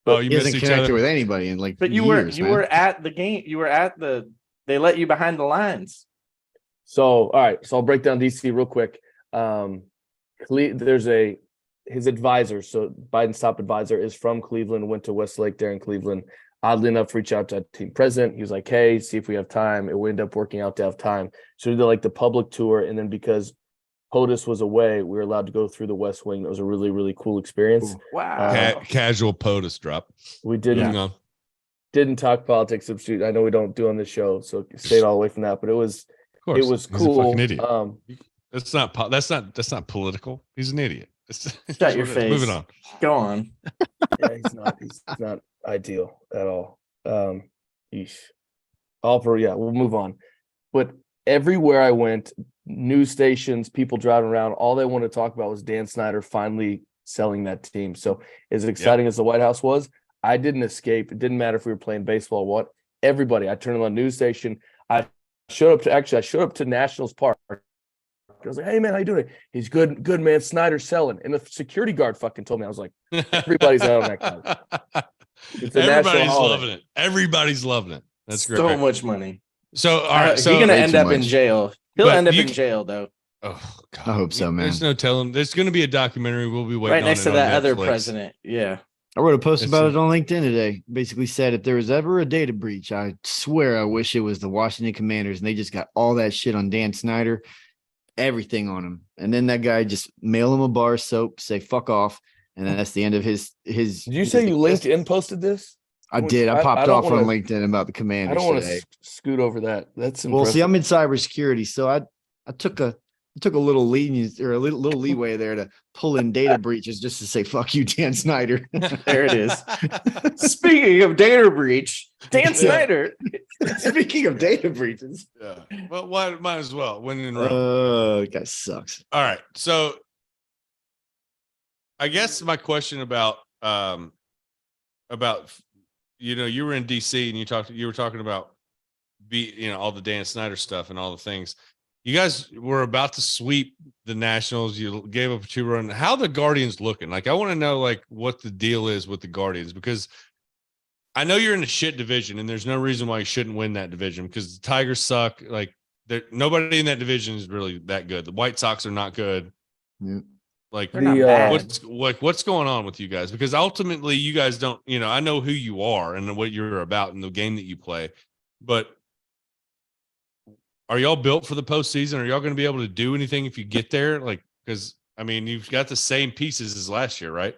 But you he missed hasn't each connected other with anybody in like. But you years, were at the game. You were at they let you behind the lines. So all right, so I'll break down DC real quick. There's his advisor. So Biden's top advisor is from Cleveland. Went to Westlake there in Cleveland. Oddly enough, reached out to team president. He was like, "Hey, see if we have time." It would end up working out to have time. So we did like the public tour, and then because POTUS was away, we were allowed to go through the West Wing. It was a really, really cool experience. Wow. Casual POTUS drop. We didn't talk politics. Substitute. I know we don't do on this show, so stayed all away from that. But it was cool. He's a fucking idiot. That's not political. He's an idiot. Shut your face. Moving on. Go on. Yeah, he's not ideal at all. We'll move on. But everywhere I went, news stations, people driving around, all they wanted to talk about was Dan Snyder finally selling that team. So as exciting as the White House was, I didn't escape. It didn't matter if we were playing baseball or what. Everybody, I turned on the news station. I showed up to Nationals Park I was like, "Hey man, how you doing?" He's good, good man. Snyder's selling, and the security guard fucking told me. I was like, "Everybody's out on that guy." It's a national Everybody's holiday. loving it. Everybody's loving it. That's great. So much money. So all right, so he's gonna Way end too up in much. jail. He'll But end up you in jail though, oh God, I hope so, man. There's no telling. There's going to be a documentary. We'll be waiting right on next it to on that other Netflix. president. Yeah. I wrote a post It's about a- it on LinkedIn today. Basically said if there was ever a data breach, I swear I wish it was the Washington Commanders, and they just got all that shit on Dan Snyder, everything on him. And then that guy just mail him a bar of soap, say fuck off, and then that's the end of his. Did you say you LinkedIn posted this? I did. I I popped don't off on wanna- LinkedIn about the I Commanders don't want today. to scoot over that. That's Well, see, impressive. I'm in cybersecurity, so I took a little lenience or a little leeway there to pull in data breaches just to say fuck you, Dan Snyder. There it is. Speaking of data breach, Dan Snyder. Speaking of data breaches, Yeah. Well, why might as well when in Rome. that guy sucks. All right. So I guess my question about you were in DC and you were talking about all the Dan Snyder stuff and all the things. You guys were about to sweep the Nationals. You gave up a 2-run. How the Guardians looking? Like, I want to know like what the deal is with the Guardians, because I know you're in a shit division and there's no reason why you shouldn't win that division, because the Tigers suck. Like, nobody in that division is really that good. The White Sox are not good. Yeah. Like, They're not bad. what's going on with you guys? Because ultimately you guys don't, I know who you are and what you're about in the game that you play, but are y'all built for the postseason? Are y'all going to be able to do anything if you get there? Like, because I mean, you've got the same pieces as last year, right?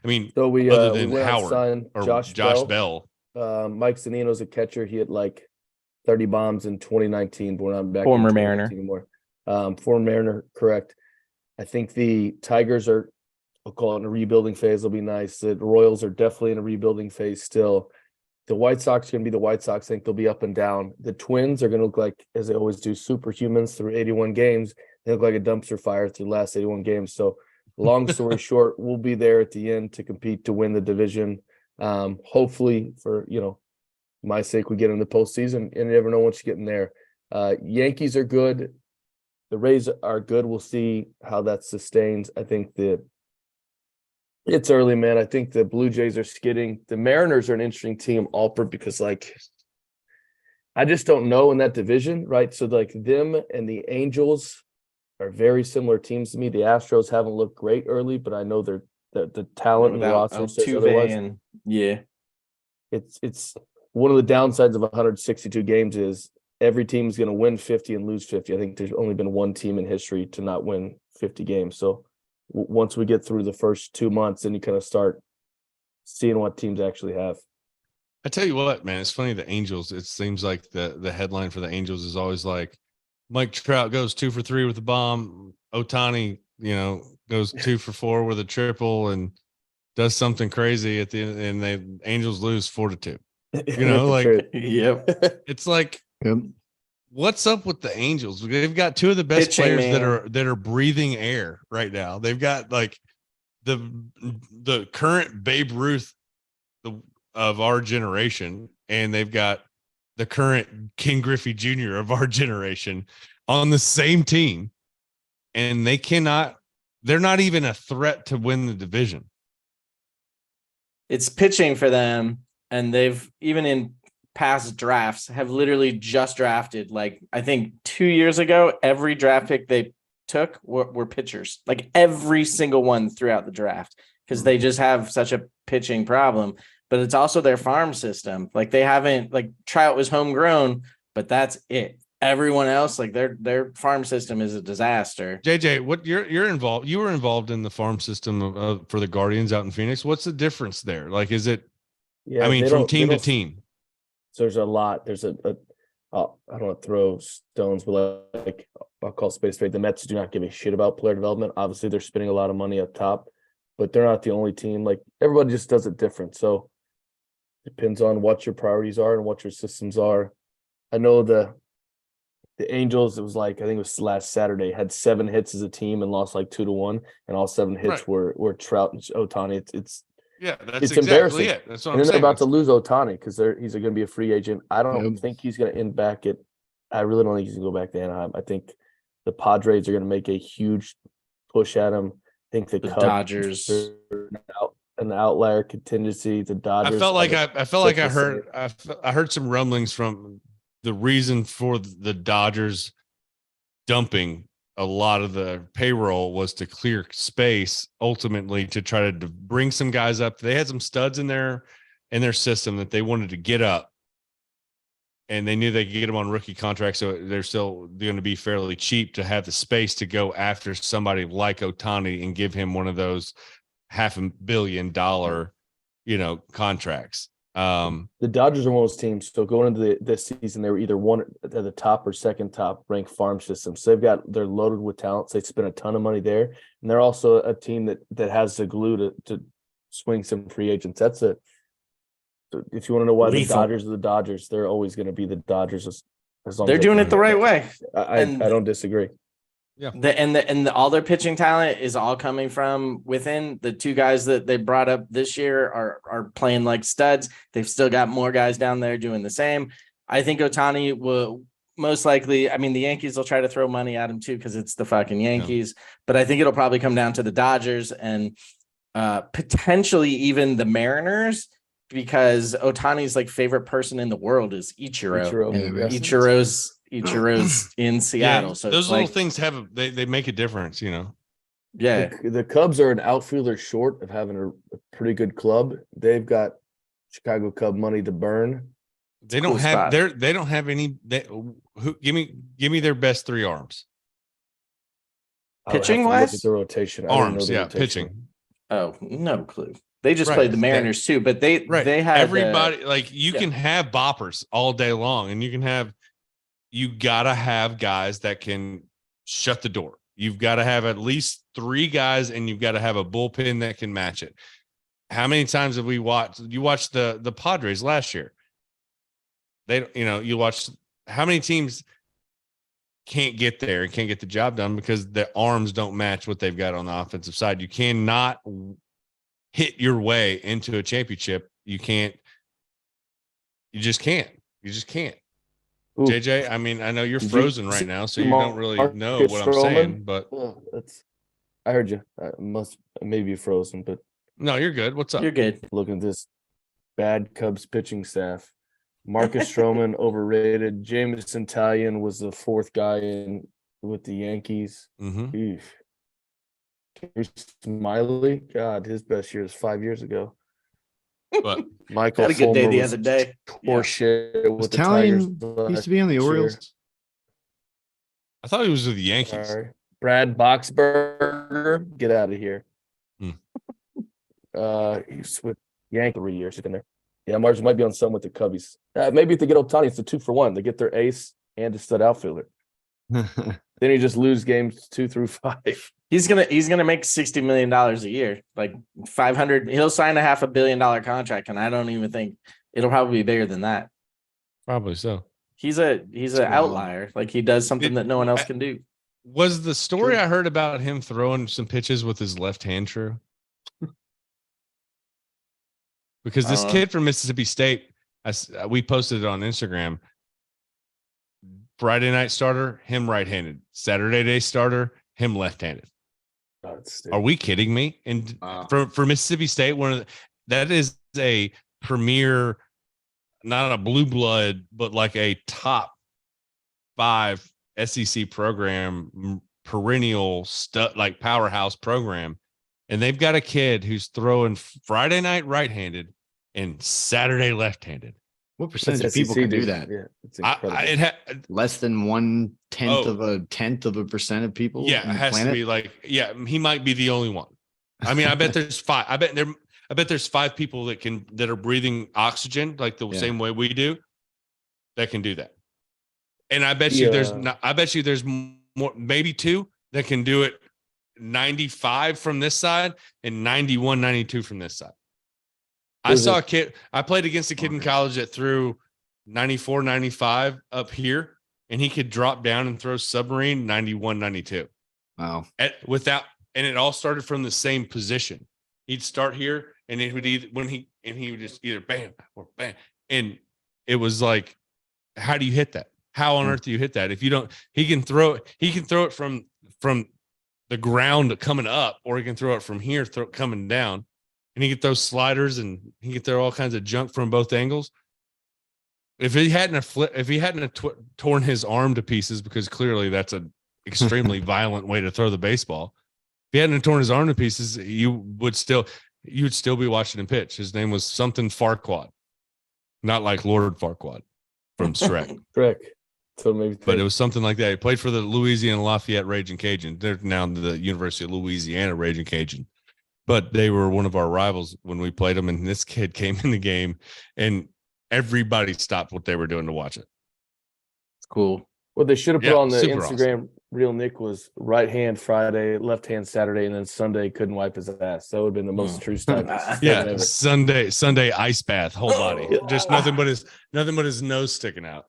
I mean, So we other we than went Howard outside, or Josh Bell. Mike Zanino's a catcher. He had like 30 bombs in 2019, but we're not back. Former in Mariner. 2019 anymore. Former Mariner, correct. I think the Tigers are, I'll call it, in a rebuilding phase. Will be nice. The Royals are definitely in a rebuilding phase still. The White Sox are going to be the White Sox. I think they'll be up and down. The Twins are going to look like, as they always do, superhumans through 81 games. They look like a dumpster fire through the last 81 games. So long story short, we'll be there at the end to compete to win the division. Hopefully, for my sake, we get in the postseason, and you never know once you get in there. Yankees are good. The Rays are good. We'll see how that sustains. I think it's early, man. I think the Blue Jays are skidding. The Mariners are an interesting team, Alfred, because I just don't know in that division, right? So them and the Angels are very similar teams to me. The Astros haven't looked great early, but I know they're the talent and the roster says otherwise. And yeah, It's one of the downsides of 162 games is every team is going to win 50 and lose 50. I think there's only been one team in history to not win 50 games. So once we get through the first 2 months, then you kind of start seeing what teams actually have. I tell you what, man, it's funny. The Angels, it seems like the headline for the Angels is always like Mike Trout goes 2 for 3 with a bomb. Ohtani, goes 2 for 4 with a triple and does something crazy at the end, and the Angels lose 4-2. yep. It's like, Yep. what's up with the Angels? They've got 2 of the best Pitching, players man. that are breathing air right now. They've got like the current Babe Ruth of our generation, and they've got the current King Griffey Jr. of our generation on the same team, and they're not even a threat to win the division. It's pitching for them, and they've even in past drafts have literally just drafted. Like, I think 2 years ago, every draft pick they took were pitchers, like every single one throughout the draft, because they just have such a pitching problem. But it's also their farm system. Like, they haven't, like, Trout was homegrown, but that's it. Everyone else, like, their farm system is a disaster. JJ, what you're involved? You were involved in the farm system for the Guardians out in Phoenix. What's the difference there? Like, is it? Yeah, I mean, from team to team. So there's a lot. There's I don't want to throw stones, but like I'll call space trade. The Mets do not give a shit about player development. Obviously, they're spending a lot of money up top, but they're not the only team. Like, everybody just does it different. So it depends on what your priorities are and what your systems are. I know the Angels, it was like, I think it was last Saturday, had 7 hits as a team and lost like 2-1, and all 7 hits were Trout and Ohtani. It's That's it's exactly embarrassing. it. That's what and I'm then saying. they're about to lose Ohtani because he's going to be a free agent. I don't Yep. think he's going to end back at. I really don't think he's going to go back to Anaheim. I think The Padres are going to make a huge push at him. I think the Cubs Dodgers are an outlier contingency. The Dodgers. I felt like I same. heard some rumblings from the reason for the Dodgers dumping a lot of the payroll was to clear space, ultimately to try to bring some guys up. They had some studs in their system that they wanted to get up, and they knew they could get them on rookie contracts, so they're still going to be fairly cheap to have the space to go after somebody like Ohtani and give him one of those $500 million, contracts. The Dodgers are one of those teams. So going into this season, they were either one at the top or second top ranked farm system. So they're loaded with talent. So they spent a ton of money there, and they're also a team that has the glue to swing some free agents. That's it. If you want to know why the Dodgers are the Dodgers, they're always going to be the Dodgers as long They're as doing it the right way. I don't disagree. Yeah. All their pitching talent is all coming from within. The two guys that they brought up this year are playing like studs. They've still got more guys down there doing the same. I think Ohtani will most likely, the Yankees will try to throw money at him too, because it's the fucking Yankees. Yeah. But I think it'll probably come down to the Dodgers and potentially even the Mariners, because Ohtani's favorite person in the world is Ichiro. Ichiro's in Seattle. Yeah, so those little things they make a difference, Yeah. The Cubs are an outfielder short of having a pretty good club. They've got Chicago Cub money to burn. They don't have any. Give me their best three arms. Pitching wise, the rotation. Arms, pitching. Oh, no clue. They just played the Mariners too, but they had everybody you can have boppers all day long, and you gotta have guys that can shut the door. You've got to have at least three guys, and you've got to have a bullpen that can match it. How many times have we watched? You watched the Padres last year. You watched how many teams can't get there and can't get the job done because the arms don't match what they've got on the offensive side. You cannot hit your way into a championship. You just can't. Ooh. JJ, I know you're frozen right now, so you don't really know what I'm saying, but I heard you. I must maybe frozen, but no, you're good. What's up? You're good. Looking at this bad Cubs pitching staff. Marcus Stroman overrated. Jameson Taillon was the fourth guy in with the Yankees. Mm-hmm. Smiley, God, his best year was 5 years ago. But Michael had a good day the other day. Shit with the Tigers. He used to be on the Orioles. I thought he was with the Yankees. Sorry. Brad Boxberger, get out of here. He's with Yankees 3 years. He's been there. Yeah, Marcus might be on some with the Cubbies. Maybe if they get Ohtani, it's a 2-for-1. They get their ace and a stud outfielder. Then you just lose games 2 through 5. He's gonna make $60 million a year, like 500. He'll sign a $500 million contract, and I don't even think it'll probably be bigger than that. Probably so. He's an outlier. Like he does something that no one else can do. Was the story I heard about him throwing some pitches with his left hand true? Because this kid from Mississippi State, we posted it on Instagram. Friday night starter, him right-handed. Saturday day starter, him left-handed. Are we kidding me? And for Mississippi State, that is a premier, not a blue blood, but like a top 5 SEC program, perennial like powerhouse program. And they've got a kid who's throwing Friday night right-handed and Saturday left-handed. What percentage of people can do that? Yeah, it's incredible. Less than 1/10 of a percent of people. Yeah, it has to be he might be the only one. I bet there's 5. I bet there's 5 people that are breathing oxygen like the same way we do that can do that. And I bet you there's more, maybe 2 that can do it 95 from this side and 91, 92 from this side. I saw a kid. I played against a kid in college that threw 94, 95 up here, and he could drop down and throw submarine 91, 92. Wow. And it all started from the same position. He'd start here, and it would he would just either bam or bam. And it was like, how do you hit that? how on earth do you hit that? If you don't, he can throw it from the ground coming up, or he can throw it from here, coming down, and he can throw sliders and he can throw all kinds of junk from both angles. If he hadn't torn his arm to pieces, because clearly that's an extremely violent way to throw the baseball. If he hadn't torn his arm to pieces, you would still be watching him pitch. His name was something Farquaad, not like Lord Farquaad from Shrek. Correct. So maybe, But it was something like that. He played for the Louisiana Lafayette Raging Cajun. They're now the University of Louisiana Raging Cajun. But they were one of our rivals when we played them. And this kid came in the game, and everybody stopped what they were doing to watch it. It's cool. What they should have put on the super Instagram reel, Nick, was right hand Friday, left hand Saturday, and then Sunday couldn't wipe his ass. That would have been the most true stuff. Yeah, Sunday ice bath, whole body, just nothing but his nose sticking out.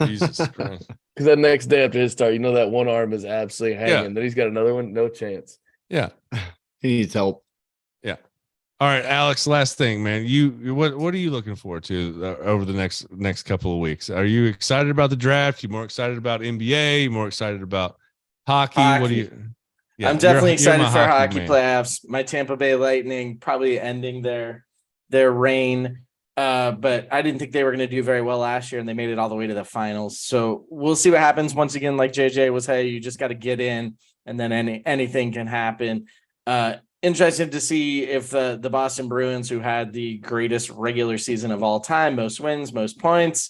Jesus Christ! Because that next day after his start, you know that one arm is absolutely hanging. Then he's got another one, no chance. Yeah, He needs help. yeah. All right, Alex. Last thing, man. What are you looking forward to over the next couple of weeks? Are you excited about the draft? You more excited about NBA? You more excited about hockey? What do you? Yeah, I'm definitely excited my for hockey man. playoffs. My Tampa Bay Lightning probably ending their reign. But I didn't think they were going to do very well last year, and they made it all the way to the finals. So we'll see what happens. Once again, like JJ was, hey, you just got to get in, and then anything can happen. Interested to see if the Boston Bruins, who had the greatest regular season of all time, most wins, most points,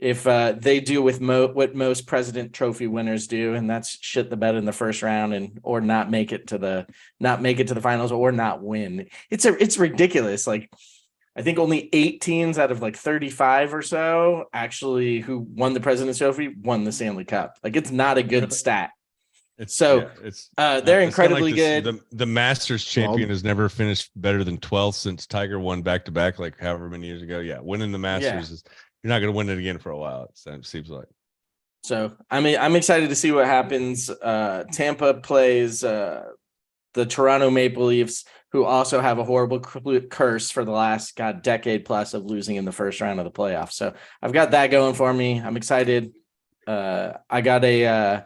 if they do with what most President Trophy winners do, and that's shit the bed in the first round or not make it to the finals or not win. It's ridiculous. Like, I think only 8 teams out of like 35 or so actually who won the President's Trophy won the Stanley Cup. Like, it's not a good stat. They're incredibly good. The Masters champion has never finished better than 12th since Tiger won back-to-back, like however many years ago. Yeah, winning the Masters is, you're not going to win it again for a while. It seems like. So I'm excited to see what happens. Tampa plays the Toronto Maple Leafs, who also have a horrible curse for the last decade plus of losing in the first round of the playoffs. So I've got that going for me. I'm excited. I've got a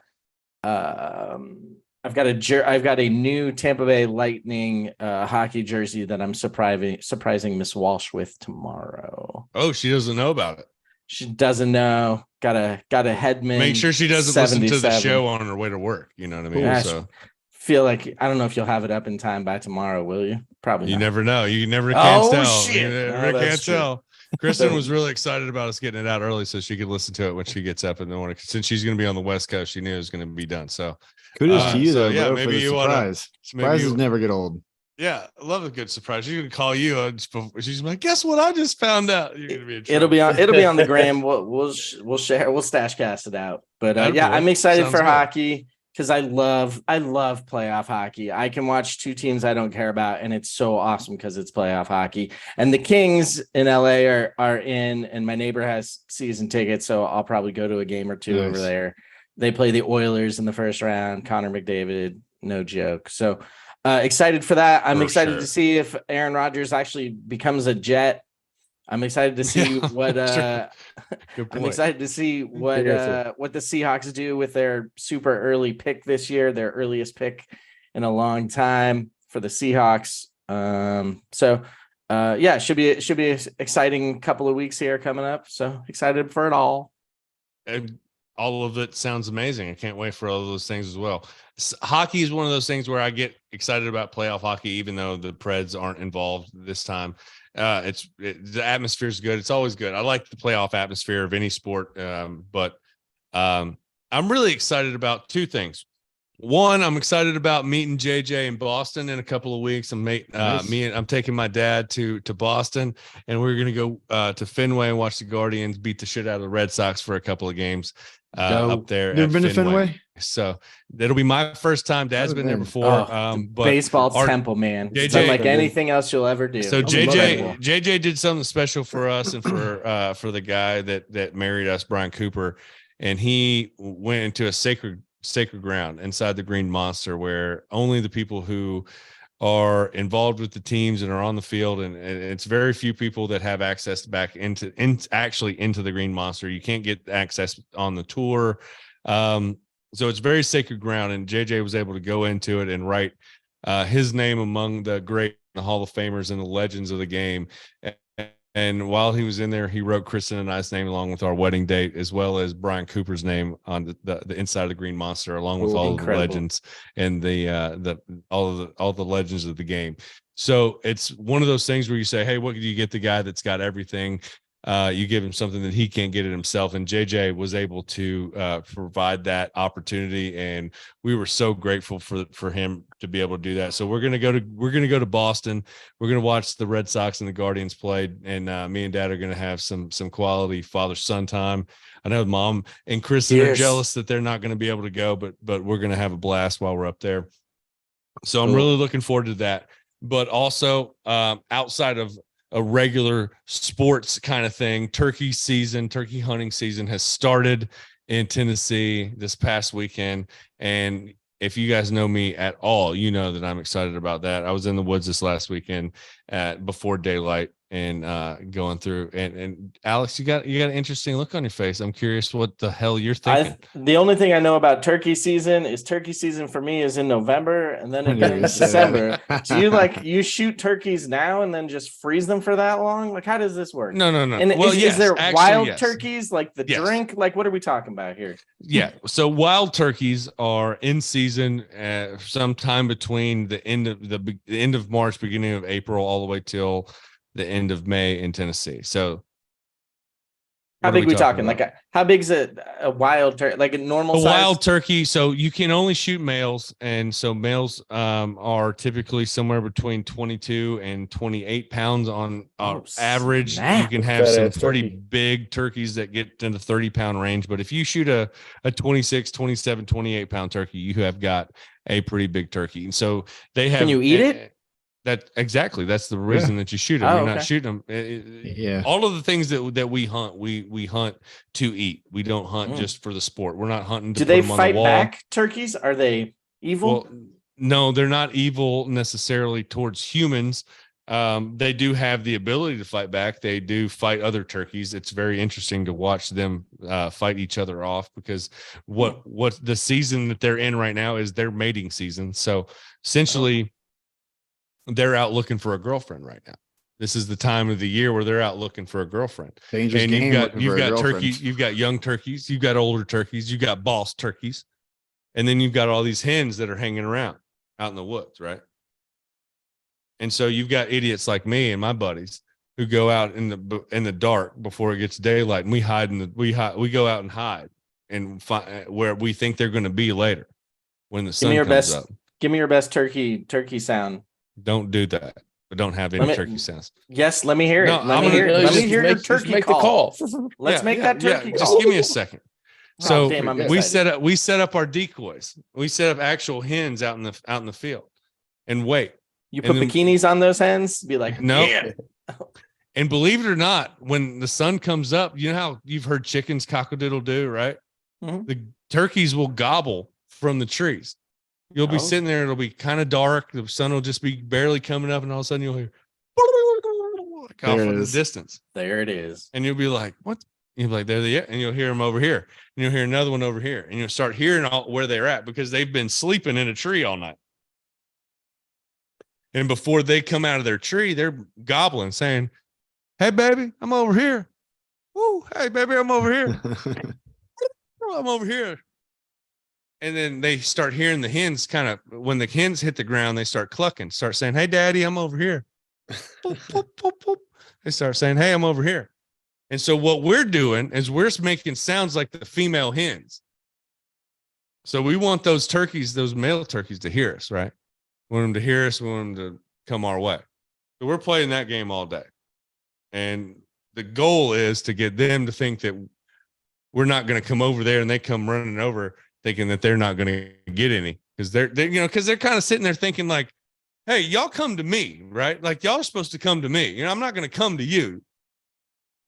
new Tampa Bay Lightning hockey jersey that I'm surprising Miss Walsh with tomorrow. Oh, she doesn't know about it. She doesn't know. Got a Hedman. Make sure she doesn't listen to the show on her way to work. You know what I mean? Yeah, so feel like, I don't know if you'll have it up in time by tomorrow, will you? Probably you not. never know. You never can tell. Shit. You never No, can't true. tell. Kristen was really excited about us getting it out early so she could listen to it when she gets up in the morning. Since she's going to be on the West Coast, she knew it was going to be done. So Kudos to you, though. yeah, Bro, maybe for the you surprise. Surprises never get old. Yeah, I love a good surprise. She's going to call you. She's like, guess what? I just found out. You're going to be in trouble. It'll be on the gram. We'll share. We'll StacheCast it out. But I'm excited for hockey because I love playoff hockey. I can watch 2 teams I don't care about, and it's so awesome because it's playoff hockey. And the Kings in LA are in, and my neighbor has season tickets, so I'll probably go to a game or 2 over there. They play the Oilers in the first round. Connor McDavid, no joke. So excited for that. I'm excited to see if Aaron Rodgers actually becomes a Jet. I'm excited to see what I'm excited to see what the Seahawks do with their super early pick this year, their earliest pick in a long time for the Seahawks. It should be an exciting couple of weeks here coming up. So excited for it all. And all of it sounds amazing. I can't wait for all of those things as well. Hockey is one of those things where I get excited about playoff hockey, even though the Preds aren't involved this time. The atmosphere is good. It's always good. I like the playoff atmosphere of any sport. But I'm really excited about 2 things. One, I'm excited about meeting JJ in Boston in a couple of weeks. I'm taking my dad to Boston, and we're going to go to Fenway and watch the Guardians beat the shit out of the Red Sox for a couple of games up there. Never been to Fenway? So it'll be my first time. Dad's been there before. But baseball temple, man. It's unlike anything else you'll ever do. So JJ did something special for us and for the guy that married us, Brian Cooper, and he went into a sacred ground inside the Green Monster where only the people who are involved with the teams and are on the field, and it's very few people that have access back into the Green Monster. You can't get access on the tour. So it's very sacred ground, and JJ was able to go into it and write his name among the great, the Hall of Famers and the legends of the game. And while he was in there, he wrote Kristen and I's name along with our wedding date, as well as Brian Cooper's name on the inside of the Green Monster, along with all of the legends and all the legends of the game. So it's one of those things where you say, hey, what do you get the guy that's got everything? You give him something that he can't get it himself. And JJ was able to provide that opportunity. And we were so grateful for him to be able to do that. So we're going to go to Boston. We're going to watch the Red Sox and the Guardians play. And me and Dad are going to have some quality father-son time. I know Mom and Kristen are jealous that they're not going to be able to go, but we're going to have a blast while we're up there. So I'm really looking forward to that. But also outside of a regular sports kind of thing, turkey hunting season has started in Tennessee this past weekend. And if you guys know me at all, you know that I'm excited about that. I was in the woods this last weekend before daylight and going through. And Alex, you got an interesting look on your face. I'm curious what the hell you're thinking. The only thing I know about turkey season for me is in November, and then it ends December. So you shoot turkeys now and then just freeze them for that long? Like, how does this work? No. And is there wild turkeys, like the drink? Like, what are we talking about here? Yeah. So wild turkeys are in season sometime between the end of March, beginning of April, all the way till the end of May in Tennessee. So how big are we talking? Like how big's a wild turkey? Like a normal size? Wild turkey. So you can only shoot males. And so males are typically somewhere between 22 and 28 pounds on average. Snap. You can have some pretty big turkeys that get in the 30-pound range. But if you shoot a 26, 27, 28-pound turkey, you have got a pretty big turkey. And so they have. Can you eat it? That's the reason that you shoot them. You're not shooting them. All of the things that we hunt, we hunt to eat. We don't hunt just for the sport. We're not hunting to Do they fight back, turkeys? Are they evil? Well, no, they're not evil necessarily towards humans. They do have the ability to fight back. They do fight other turkeys. It's very interesting to watch them fight each other off, because what the season that they're in right now is their mating season. So essentially, they're out looking for a girlfriend right now. This is the time of the year where they're out looking for a girlfriend. Dangerous and game. You've got turkeys, you've got young turkeys, you've got older turkeys, you've got boss turkeys, and then you've got all these hens that are hanging around out in the woods, right? And so you've got idiots like me and my buddies who go out in the dark before it gets daylight, and we go out and hide and find where we think they're going to be later when the sun comes up. Give me your best turkey sound. Don't do that. We don't have any turkey sounds. Yes, let me hear it. Let me hear your turkey call. Let's make that turkey call. Just give me a second. So we set up our decoys. We set up actual hens out in the field and wait. You put bikinis on those hens? Be like, no. Yeah. And believe it or not, when the sun comes up, you know how you've heard chickens cock-a-doodle-doo, right? Mm-hmm. The turkeys will gobble from the trees. You'll be sitting there, it'll be kind of dark, the sun will just be barely coming up, and all of a sudden you'll hear off in the distance. There it is. And you'll be like, what? You'll be like, there they are. And you'll hear them over here. And you'll hear another one over here. And you'll start hearing where they're at, because they've been sleeping in a tree all night. And before they come out of their tree, they're gobbling, saying, hey, baby, I'm over here. Woo, hey, baby, I'm over here. I'm over here. And then they start hearing the hens when the hens hit the ground, they start clucking, start saying, hey, daddy, I'm over here. Boop, boop, boop, boop. They start saying, hey, I'm over here. And so what we're doing is we're making sounds like the female hens. So we want those turkeys, those male turkeys, to hear us, right? We want them to hear us. We want them to come our way. So we're playing that game all day. And the goal is to get them to think that we're not going to come over there, and they come running over thinking that they're not going to get any, because they're kind of sitting there thinking like, hey, y'all come to me, right? Like, y'all are supposed to come to me. I'm not going to come to you.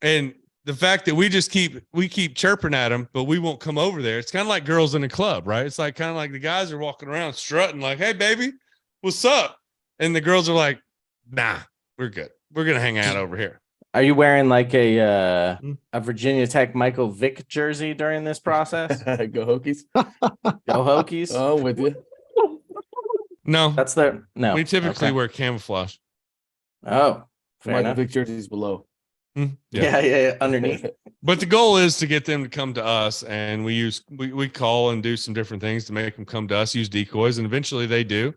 And the fact that we keep chirping at them, but we won't come over there. It's kind of like girls in a club, right? It's like kind of like the guys are walking around strutting like, hey, baby, what's up? And the girls are like, nah, we're good. We're going to hang out over here. Are you wearing like a Virginia Tech Michael Vick jersey during this process? Go Hokies. Go Hokies. Oh, with you. No, That's the no. we typically Okay. wear camouflage. Oh, fair Michael enough. Vick jerseys below. Yeah. Underneath. But the goal is to get them to come to us, and we call and do some different things to make them come to us, use decoys, and eventually they do.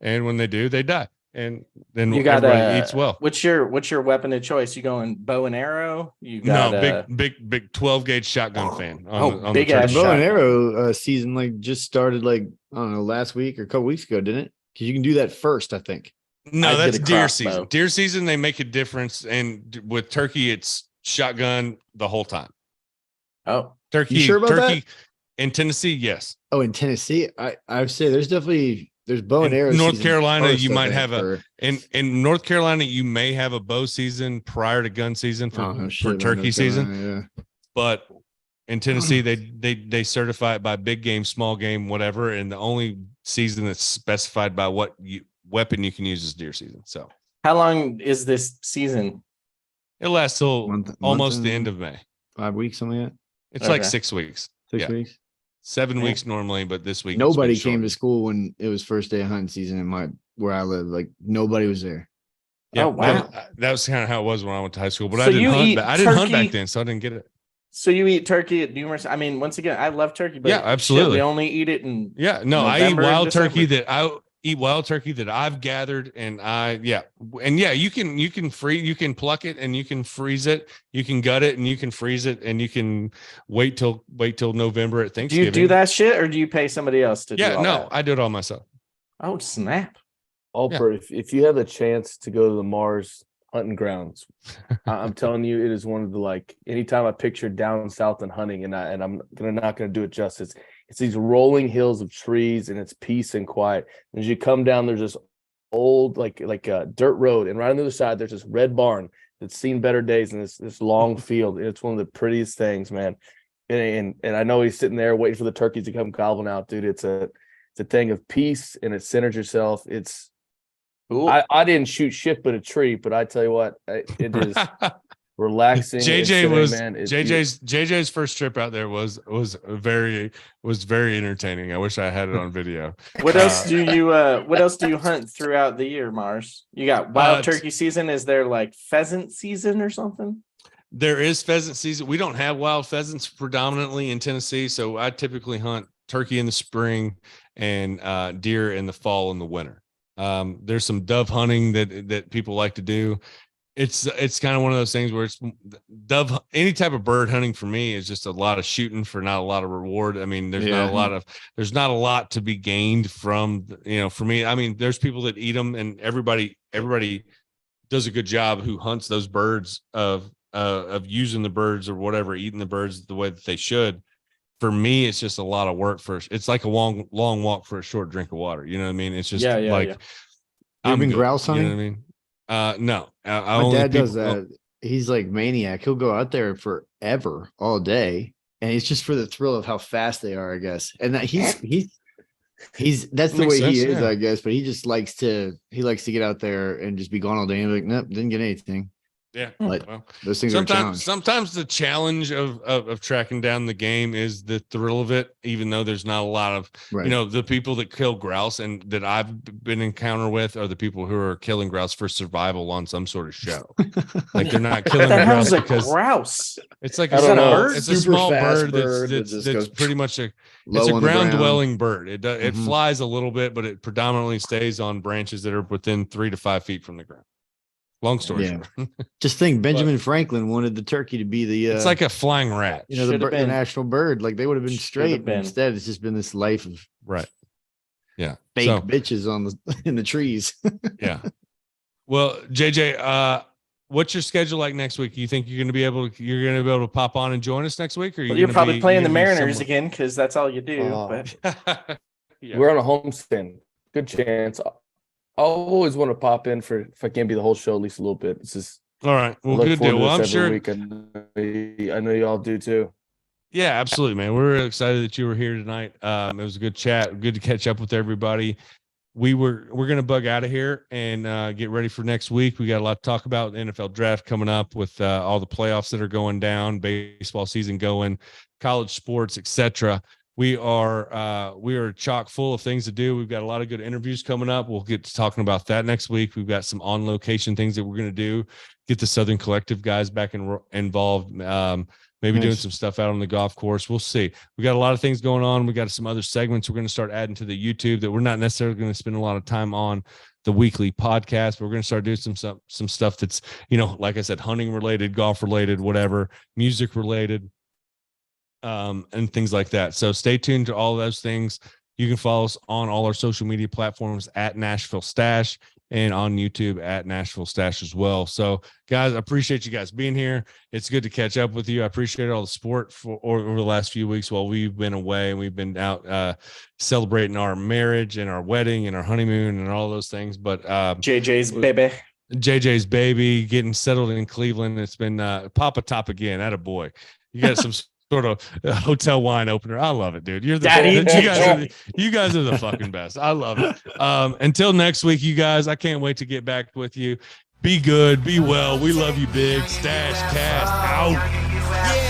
And when they do, they die. And then You got everybody eats well. What's your weapon of choice? You going bow and arrow? You got No, big 12 gauge shotgun fan. On big the ass turkey. Bow and shot. arrow season like just started like I don't know last week or a couple weeks ago, didn't it? Because you can do that first, I think. No, I that's did a deer crossbow. season. Deer season, they make a difference. And with turkey, it's shotgun the whole time. Oh, Turkey, You sure about turkey in Tennessee, yes. Oh, in Tennessee, I would say there's bow and In arrow. North season Carolina, first, you I might think, have for- in North Carolina, you may have a bow season prior to gun season for Oh, shit, about turkey North season. Carolina, But in Tennessee, they certify it by big game, small game, whatever. And the only season that's specified by what weapon you can use is deer season. So how long is this season? it lasts till Month almost and- the end of May. 5 weeks, something like that. It's like Okay. 6 weeks, 6 Yeah. weeks. 7 Yeah. weeks normally, but this week Nobody it's been came to shortened. school when it was first day of hunting season in where I live. Like nobody was there. Yeah, Oh, wow. that was kind of how it was when I went to high school. But So I didn't you hunt. eat I didn't hunt turkey- back then, so I didn't get it. So you eat turkey at numerous. I mean, once again, I love turkey, but Yeah, shit, absolutely. we only eat it in. Yeah, no, I eat November and wild turkey December. that I've gathered, and you can pluck it and you can freeze it, you can gut it and you can freeze it, and you can wait till November at Do Thanksgiving. you do that shit, or do you pay somebody else to do Yeah, all no, that? I do it all myself. Oh snap! Alper, if you have the chance to go to the Mars hunting grounds, I'm telling you, it is one of the like. Anytime I picture down south and hunting, and I'm not gonna do it justice. It's these rolling hills of trees, and it's peace and quiet. And as you come down, there's this old like a dirt road, and right on the other side, there's this red barn that's seen better days than this long field. It's one of the prettiest things, man. And I know he's sitting there waiting for the turkeys to come gobbling out, dude. It's a thing of peace, and it centers yourself. It's Cool. I didn't shoot shit but a tree, but I tell you what, it is relaxing. JJ's first trip out there was very entertaining. I wish I had it on video. What else do you hunt throughout the year, Mars? You got wild turkey season. Is there like pheasant season or something? There is pheasant season. We don't have wild pheasants predominantly in Tennessee, so I typically hunt turkey in the spring and deer in the fall and the winter. There's some dove hunting that people like to do. It's kind of one of those things where it's dove. Any type of bird hunting for me is just a lot of shooting for not a lot of reward. I mean, there's not a lot to be gained from, for me. I mean, there's people that eat them, and everybody does a good job who hunts those birds of using the birds or whatever, eating the birds the way that they should. For me, it's just a lot of work it's like a long walk for a short drink of water. You know what I mean? It's just You've been grouse hunting? You know what I mean? No. My dad does that. He's like maniac. He'll go out there forever, all day, and it's just for the thrill of how fast they are, I guess. And that he's that's the Makes way sense, he is, yeah. I guess. But he just likes to get out there and just be gone all day and be like, nope, didn't get anything. Yeah. But Well, those things are a challenge. sometimes the challenge of tracking down the game is the thrill of it, even though there's not a lot of, Right. the people that kill grouse and that I've been encounter with are the people who are killing grouse for survival on some sort of show. Like they're not killing What the the grouse hell's a because grouse? it's like I don't know. It's a Super small fast bird that that's just goes pretty much it's low a on the ground ground. dwelling bird. It Mhm. flies a little bit, but it predominantly stays on branches that are within 3 to 5 feet from the ground. Long story Yeah. short. Just think, Benjamin Franklin wanted the turkey to be the It's like a flying rat. the Should've the been. national bird. Like they would have been Should've straight. But been. instead, it's just been this life of Right. Yeah. fake So, bitches on the in the trees. yeah. Well, JJ, what's your schedule like next week? You think you're going to be able to pop on and join us next week? Or Well, you're probably playing the Mariners again because that's all you do. But Yeah. We're on a homestand. Good chance. I'll always want to pop in for if I can't be the whole show, at least a little bit. It's just All right. Well, look good forward deal. to Well, I'm this every sure. week. I know you all do too. Yeah, absolutely, man. We're excited that you were here tonight. It was a good chat. Good to catch up with everybody. we're going to bug out of here and get ready for next week. We got a lot to talk about. The NFL draft coming up with all the playoffs that are going down, baseball season going, college sports, etc. We are chock full of things to do. We've got a lot of good interviews coming up. We'll get to talking about that next week. We've got some on location things that we're going to do. Get the Southern Collective guys back involved. Maybe doing some stuff out on the golf course. We'll see. We got a lot of things going on. We got some other segments we're going to start adding to the YouTube that we're not necessarily going to spend a lot of time on the weekly podcast. But we're going to start doing some stuff that's, like I said, hunting related, golf related, whatever, music related, and things like that. So stay tuned to all of those things. You can follow us on all our social media platforms at Nashville Stache and on YouTube at Nashville Stache as well. So guys, I appreciate you guys being here. It's good to catch up with you. I appreciate all the support over the last few weeks while we've been away and we've been out celebrating our marriage and our wedding and our honeymoon and all those things. But JJ's baby getting settled in Cleveland. It's been Papa Top again. Attaboy. You got some sort of hotel wine opener. I love it, dude. You're the you guys are the fucking best. I love it. Until next week, you guys, I can't wait to get back with you. Be good, be well. We love you, big. StacheCast out.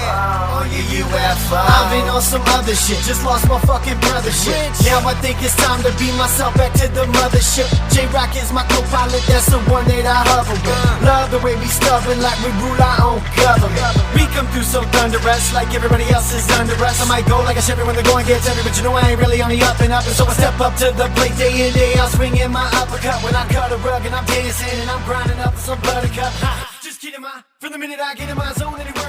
On your UFO. I've been on some other shit, just lost my fucking brothership. Now I think it's time to beam myself back to the mothership. J-Rock is my co-pilot, that's the one that I hover with. Love the way we stubborn, like we rule our own government. We come through so thunderous, like everybody else is under us. I might go like a Chevy when the going gets heavy, but you know I ain't really on the up and up. And so I step up to the plate day in, day out, swinging my uppercut. When I cut a rug and I'm dancing and I'm grinding up some buttercup. Just kidding, from the minute I get in my zone anyway.